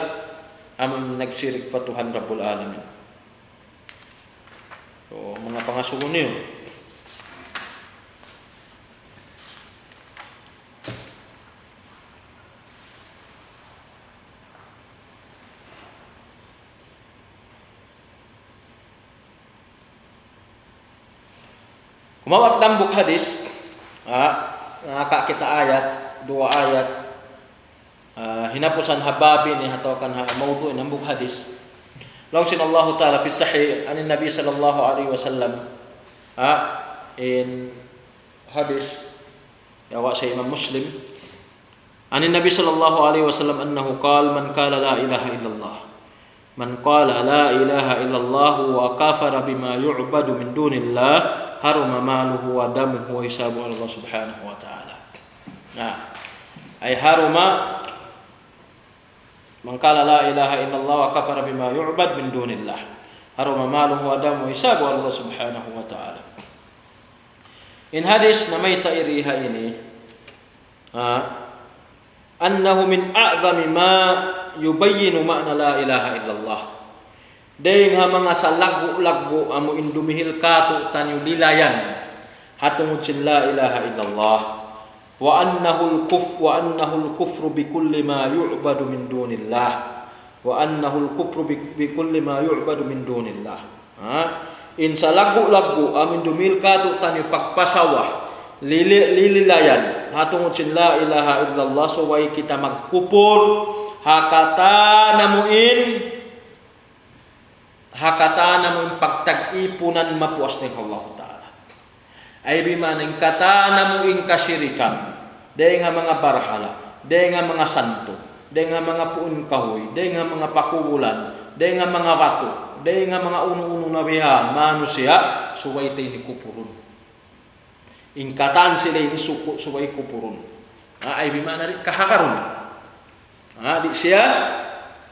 amin nagsirik pa Tuhan Rabbul Alamin. So mga pangasugon niyo. Kumawat tambuk hadis, kita ayat, 2 ayat, hinapusan hababi ni hatawakan mawdu inambuk hadis. Langsung Allah Ta'ala fi sahih anin Nabi sallallahu alaihi wasallam in hadis yawa sa Imam Muslim anin Nabi sallallahu alaihi wasallam annahu qala man qala la ilaha illallah man qala la ilaha illallah wa kafara bima yu'badu min dunillah haruma maluhu wa damuhu wa hisabu Allah subhanahu wa ta'ala. Ay haruma man qala la ilaha illallah wa kafara bima yu'bad min dunillah haruma maluhu wa damuhu wa hisabu Allah subhanahu wa ta'ala. In hadis na may tairiha ini annahu min a'zami ma yubayyinu ma'na la ilaha illallah. Deng ha mga sa lagu-lagu amo indumihil kato tanyo lilayan hatungod sin la ilaha illallah wa annahu al-kufru bi kulli ma yu'badu min dunillah wa annahu al-kufru bi kulli ma yu'badu min dunillah. In sa lagu-lagu amo indumihil kato tanyo pagpasawah lililayan hatungod sin la ilaha illallah so way kita magkupor hakata namun pagtag-ipunan mapuas ng Allah Ta'ala. Ay bimanang kata namuing kasyirikan, dahil nga mga barhala, dahil nga mga santo, dahil nga mga puun kahoy, dahil nga mga pakubulan, dahil nga mga bato, dahil nga mga uno-uno nabihan, manusia, suway tayo ni kupurun. Ingkatan sila ini suway kupurun. Ay bimanang kahakaron. Di siya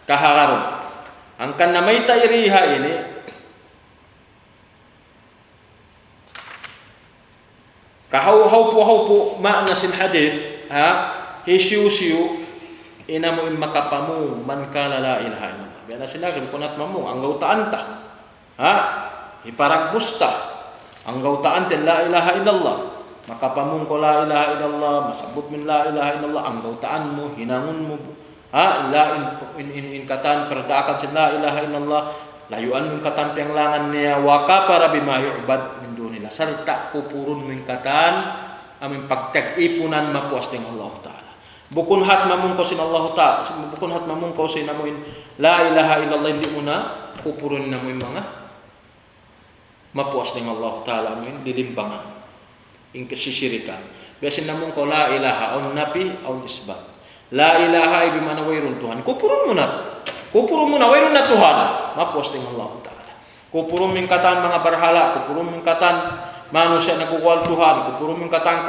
kahakaron. Ang kanamay tairiha ini kahaw-haw po makna sin hadith hisiu-siu ina mo makapamu man kala la ilaha illallah. Biya na sinabi kunat mamu ang gautaan ta. Iparagbusta ang gautaan ten la ilaha illallah. Makapamung ko la ilaha illallah, masabot min la ilaha illallah ang gautaan mo, hinangon mo in katan perdakan sin la ilaha illallah layuan yung katan pianglangan niya wa kafara bima yu'bad min dunillah sarta kupurun min katan aming pagtag-ipunan mapuas ng Allah Ta'ala bukun hat mamungko sin Allah Ta'ala bukun hat mamungko sin amuin la ilaha illallah hindi mo na kupurun na mo yung mga mapuas ng Allah Ta'ala amuin lilimbangan in kasisirikan biasin namungko la ilaha on napi on isbat. La ilaha ibimana wairun Tuhan. Kupurun mo na wairun na Tuhan. Mapuas din Allah Ta'ala. Kupurun ming katan mga barhala. Kupurun ming katan manusia nagkukuhal Tuhan. Kupurun ming katan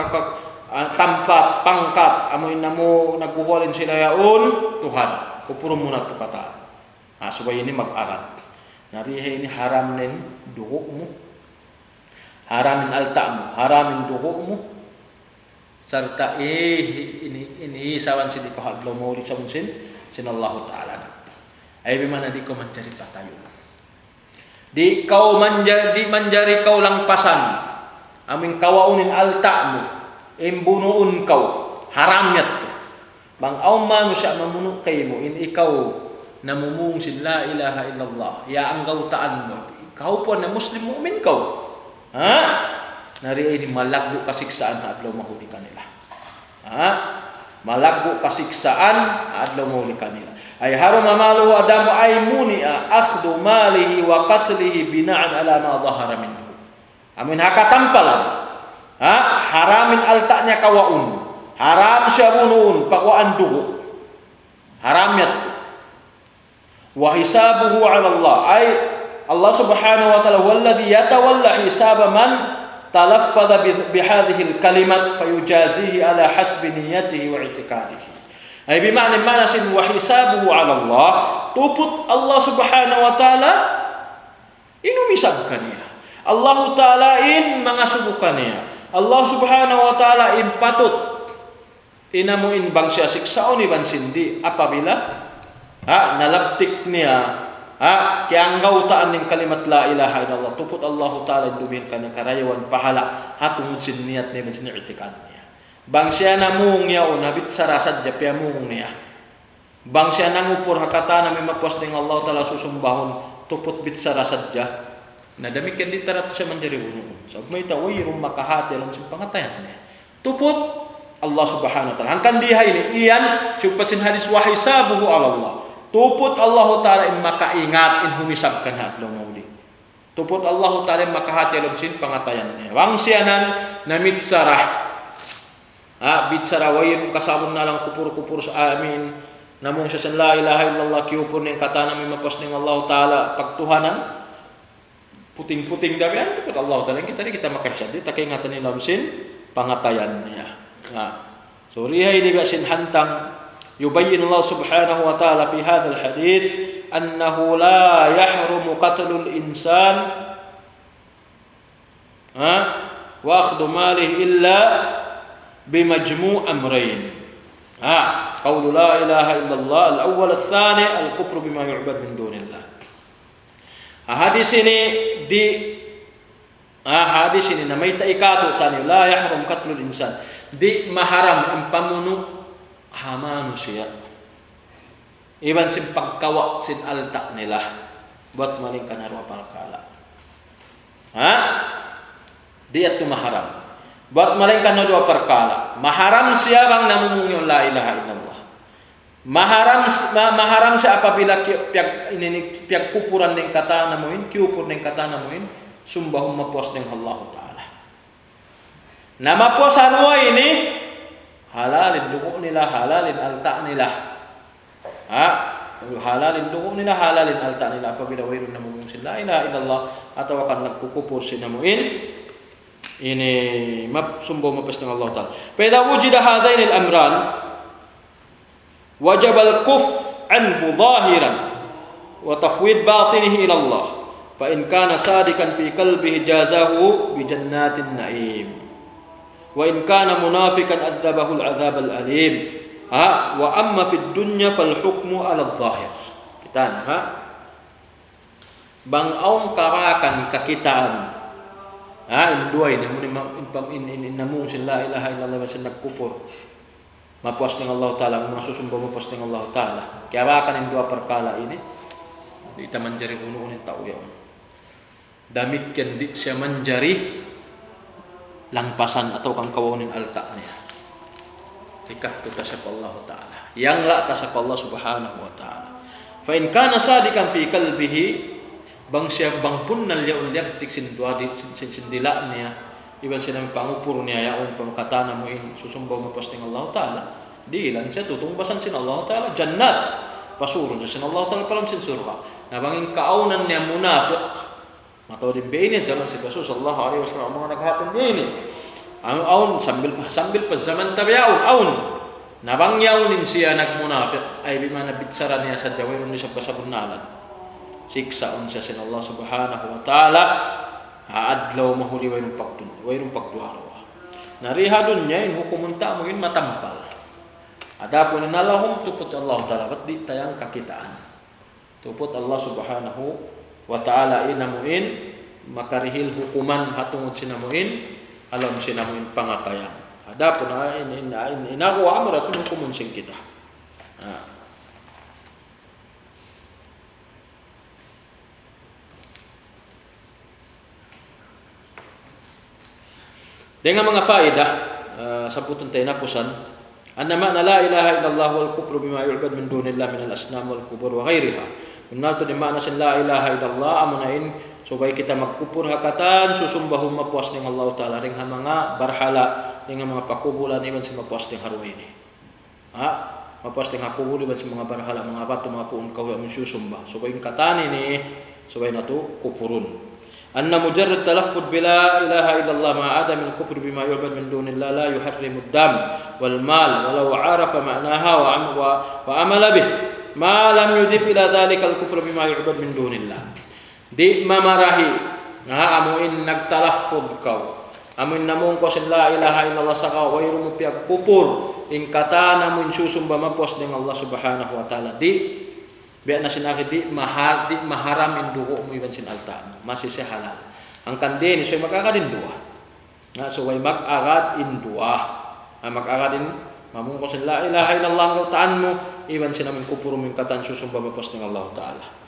tampat, pangkat. Amoy na mo nagkukuhalin sila yaon Tuhan. Kupurun mo na ito katan. Subay ini mag-aral. Narihe ini haram nin dugo mo. Haramin alta mo. Haramin dugo mo. Sarta ini sawan sila ko hadlaw mo sa unsin sin Allah Ta'ala na. Ay bimana di ko manjari patayo. Di manjari kau lang pasan. Aming kawaunin alta mo. Imbunuun kau. Haramyat to. Bang aw mano siya mamunok kay mo in ikaw namumung sin la ilaha illallah. Ya ang gautaan mo. Ikaw po na Muslim mu'min kau. Nari ini malaggo kasiksaan adlaw mahuli kanila. Malaggo kasiksaan adlaw mahuli kanila. Ay haram maluhu adamu ay munia akhdhu malihi wa qatlihi bina'an ala ma dhahara minhu. Amin haka tampalan. Haramin altaknya kawaun. Haram syabunun pakwaan duhu. Haramnya. Wa hisabuhu 'ala Allah. Ay Allah Subhanahu wa ta'ala walladhi yatawalla hisaba man talaffadha bihadhihi al-kalimat fayujazihi ala hasbi niyyatihi wa i'tiqadihi. Ay bima'na sin wa hisabuhu 'ala Allah, tuput Allah Subhanahu wa ta'ala inumisabkan niya. Allah ta'ala in mangasubukan niya. Allah Subhanahu wa ta'ala in patut inamuin bang siya siksaon iban sindi apabila nalabtik niya kianggaw taan ng kalimat la ilaha illallah, tuput Allah ta'ala indumir kanya karayawan pahala hatungod sin niyat niya sin i'tikad niya. Bang siya namung niya habit sarasad ja piamung niya. Bang siya nangupur hakata na may mapos ng Allah ta'ala susumbahon tuput bit sarasad ja. Na demikian ditarat siya manjari bunun. So may tawirong makahati alam sin pangatayan niya. Tuput Allah Subhanahu wa ta'ala. Hangkan diha ini iyan supat sin hadis wa hisabuhu 'ala Allah. Tuput Allah ta'ala in makaingat in humisabkan hadlaw mauli. Tuput Allah ta'ala in makahati alam sin pangatayan niya. Wang siyanan na mitsarah. Bitsara wayim kasabon na lang kupur-kupur sa amin. Namung siya san la ilaha illallah kiupon ng kata namin mapas ng Allah ta'ala pagtuhanan. Puting-puting dami yan. Tuput Allah ta'ala kita makasyad. Di takay ngatan nilam sin pangatayan niya. So rihay di ba sin hantang يبين الله سبحانه وتعالى في هذا الحديث أنه لا يحرم قتل الإنسان وأخذ ماله إلا بمجموع أمرين. قول لا إله إلا الله الأول الثاني الكفر بما يعبد من دون الله. hadis ini namay taikato tani la yahrum qatlul insan di maharam impamuno hamanu siya. Iban sin pagkawa sin alta nila. Buat maling kanaro apal kala. Di at maharam. Buat maling kanaro apal kala. Maharam siya bang namumung yung la ilaha illallah. Maharam siya apabila piag kupuran ng kata namuin, kiupur ng kata namuin, sumbahum mapos ng Allah Ta'ala. Na mapos harwa ini halalin dugo nila, halalin alta nila. Halalin dugo nila, halalin alta nila apabila wayron namumung sin la ilaha illallah atau akan nagkukupur sin namuin ini sumbaw mapas ng Allah Ta'ala. Peda wujida hadain al-amran wajib al-kuf anhu zahiran wa tafwid batinihi ila Allah fa in kana sadikan fi qalbihi jazahu bi jannatin na'im wa in kana munafikan adzabahu al-'adzab al-alim. Wa amma fi dunya fal hukmu 'ala adh-dhahir. Kita bang aum karakan kakitaan. Induay na in namung sin la ilaha illallah wa sin nagkupur. Mapuas ng Allah Ta'ala, masusumba mapuas ng Allah Ta'ala. Kaya akan indua perkala ini di ta manjari uno-unin tao yun. Damit yan di siya manjari langpasan atau kang kawanin alta niya. Ikat tu tasap Allah Ta'ala. Yang la tasap Allah Subhanahu wa Ta'ala. Fa in kana sadikan fi qalbihi bang siya bang punnal ya ulyab tik sin dila niya. Iban siya ng pangupur niya yaon pamkatana mo in susumbaw mapas ng Allah Ta'ala. Di lang siya tutungbasan sin Allah Ta'ala jannat. Pasurun siya sin Allah Ta'ala palam sin surga. Nabangin kaunan niya munafiq. Matao din ba ini zaman si Rasul sallallahu alaihi wasallam mga naghapon din. Ang aun sambil pa zaman tabiaun aun nabangyawin siya nagmunafiq ay bimana bitsara niya sa jawirun ni sa pasabunalan. Siksaon siya sin Allah Subhanahu wa Ta'ala adlaw mahuli wayrong pagduarawa. Nariha dun niya in hukumun ta mo yun matampal. Adapun nalahum tuput Allah Ta'ala ba't di tayang kakitaan. Tuput Allah Subhanahu wa Ta'ala inamuin makarihil hukuman hatungod sinamuin alam sinamuin pangatayang. Adapun inaku amratun hukumun sing kita. Dengan mga faedah sabutan tayo napusan anna ma'na la ilaha illallah wal kufru bima yu'bad min dunillah min al-asnam wal qubur wa ghairiha. Benar tu di makna la ilaha illallah amunain Supaya kita magkupur hakatan susumbahum mapuas ning Allah Ta'ala ring mga barhala ring mga pakubulan iban si mapuas ning harway ni. Mapuas ning hakubul iban si mga barhala mga bato mga puun kaw ang susumba. Supaya katani ni supaya nato kupurun. Anna mujarrad talaffuz bila ilaha illallah ma adam al kufr bima yu'bad min dunillah la yuharrimu ad-dam wal mal walau arafa ma'naha wa amala bih ma lam yudif ila dhalika al kufr bima yu'bad min dunillah. Di mamarahi amuin nagtalaffuz kaw amuin namong ko sin la ilaha illallah saka wayro mo piag kupur ing kata namun susumba mapos ning Allah subhanahu wa ta'ala di biya na sinaki di maharam indugo mo iban sin alta masih halal ang kandin so magakadin dua nga so way magagad in dua magagadin mamong ko sin la ilaha illallah ang taan mo iban sin amin kupur mo ing katan susumba mapos ning Allah ta'ala.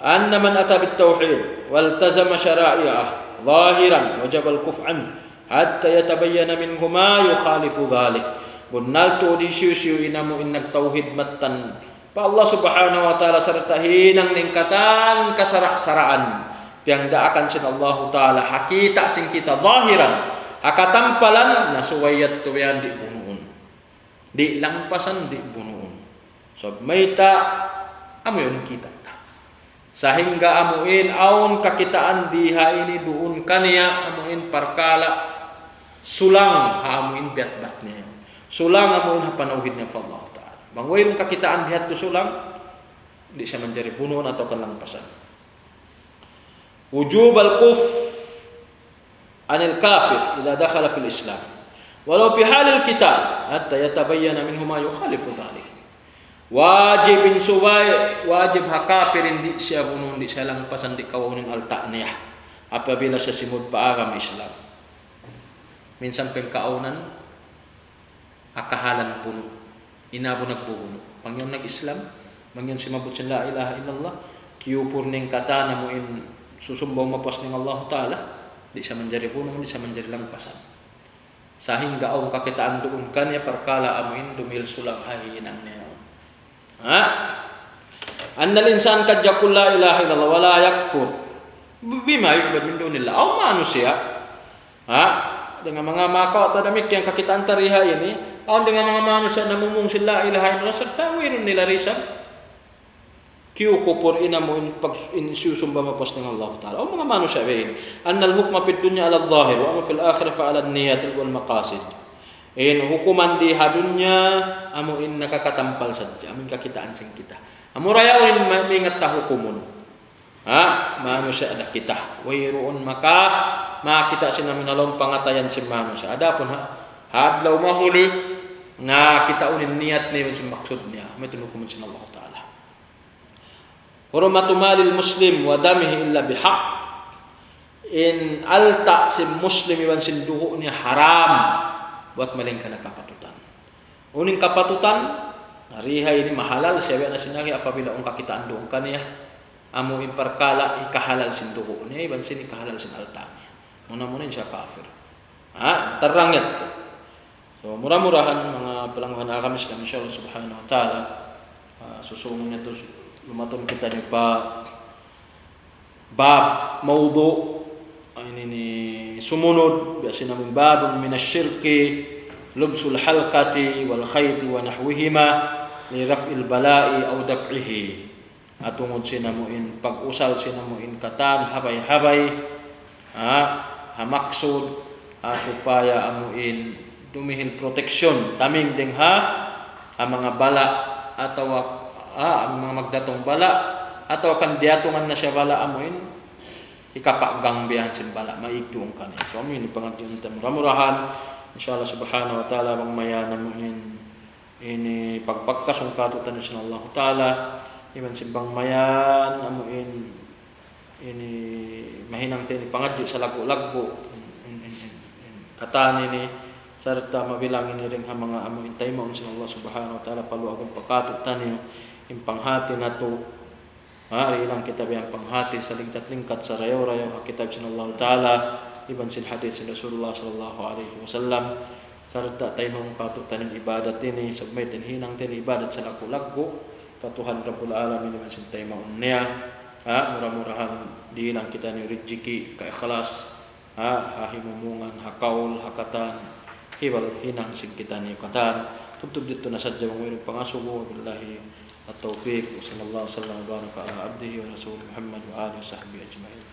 أن من أتى بالتوحيد والتزم شرائعه ظاهرا وجب الكف عنه حتى يتبين منه ما يخالف ذلك. Bunalto di siu inamu inag tauhid matan pa Allah subhanahu wa ta'ala serta hinang ningkatan kasarak-saraan piang daakan sin Allah ta'ala hakita sing kita zahiran akatampalan nasuwayat tuwian di bunuun di langpasan di bunuun so mayta amuyon kita sehingga amuin aun kakitaan diha ini duun kaniya amuin perkala sulang amuin biat-bat niya sulang amuin hapanauhid niya Allah Ta'ala bangwain kakitaan diha tu sulang di siya menjadi bunuh atau kalampasan. Wujub al-kuf anil kafir idza dakhala fil Islam walau fi halil qital hatta yatabayyana minhu ma yukhalifu dhalik. Wajibin subay wajib hakapirin di siya bunuh di siya lang pasan di kawawin alta niya apabila siya simud paagam Islam minsan pengkaunan akahalan puno inabo nagbubuno pangyon nag-Islam mangyon si mabut sin la ilaha illallah kiyupur ning kata na mo in susumbaw mapas ning Allah Ta'ala di siya manjari puno di siya manjari lang pasan sahingga ang kakitaan doon kanya perkala amuin dumil sulang hahinang niya. Anna al-insan kad yaqul la ilaha illallah wa la yakfur bima yu'bad min dunillah aw manusia dengan mga makaw at damit yang kakitaan tariha ini aw dengan mga manusia na mumung sila ilaha illallah serta wiron nila risab kiyo kupur ina mo in susumba mapos ng Allah Ta'ala aw mga manusia bayin anna al-hukma fid dunya ala adh-dhahir wa amma fil akhirah fa ala an-niyat wal maqasid. Hukuman di hadunya amuin nakakatampal saja amin kakitaan sing kita amurayawin mingat ta hukumun manusia ada kita wayroon maka makita sinamin along pangatayan si manusia adapun hadlaw mahuli nga kita unin niat ni sa maksud niya may hukuman sin Allah Ta'ala. Hurmatu malil muslim wa damihi illa bihaq in alta si muslim iban sin dugo niya haram buat maling kana kapatutan. Uning kapatutan riha ini mahalal siya na sinagi apabila ang kakitaan doon kaniya amo in perkala ikahalal sin dugo niya iban sin ikahalal sin altanya. Muna siya kafir. Terangit. So murah-murahan mga palangguhan kami Islam insyaallah subhanahu wa ta'ala susunod nito lumaton kita ni bab maudhu ini ni sumunod biasa namin babun minasyirki lubsul halqati wal khayti wa nahwihima li raf'il bala'i aw daf'ihi atungod sinamuin pag-usal sinamuin katan habay-habay hamaksud supaya amuin dumihil proteksyon taming dingha ang mga bala atau ang mga magdatong bala atau kan diatungan na siya bala amuin ikapagang biyahan sin bala maigtuong kani so amin pangagyan ta murahan insyaallah subhanahu wa ta'ala bang mayanan mo ini pagpagkasong katutan sa Allah Ta'ala iman simbang mayan amuin ini mahinang tini pangadyo sa lago-lago katan ini serta mabilang ini ring mga amuin taymaon sa Allah subhanahu wa ta'ala palu akong pagkatutan niyo impanghati nato hari ilang kitab yang penghati sa lingkat-lingkat sa rayaw-rayaw kitab sin Allah Ta'ala iban sin hadis sin Rasulullah sallallahu alaihi wasallam serta tayo mong katutan ng ibadat ini submit hinang tin ibadat sa lagu-lagu katuhan Rabbul Alamin iban sin tayo maun niya murah-murahan dinang kita ni rezeki ka ikhlas hahimumungan hakaul hakatan hibal hinang sig kita ni katan tubtub dito na sadya mong pangasubo billahi at-tawfiq sallallahu alaihi wasallam baraka ala abdihi wa rasul Muhammad wa alihi wa sahbihi ajma'in.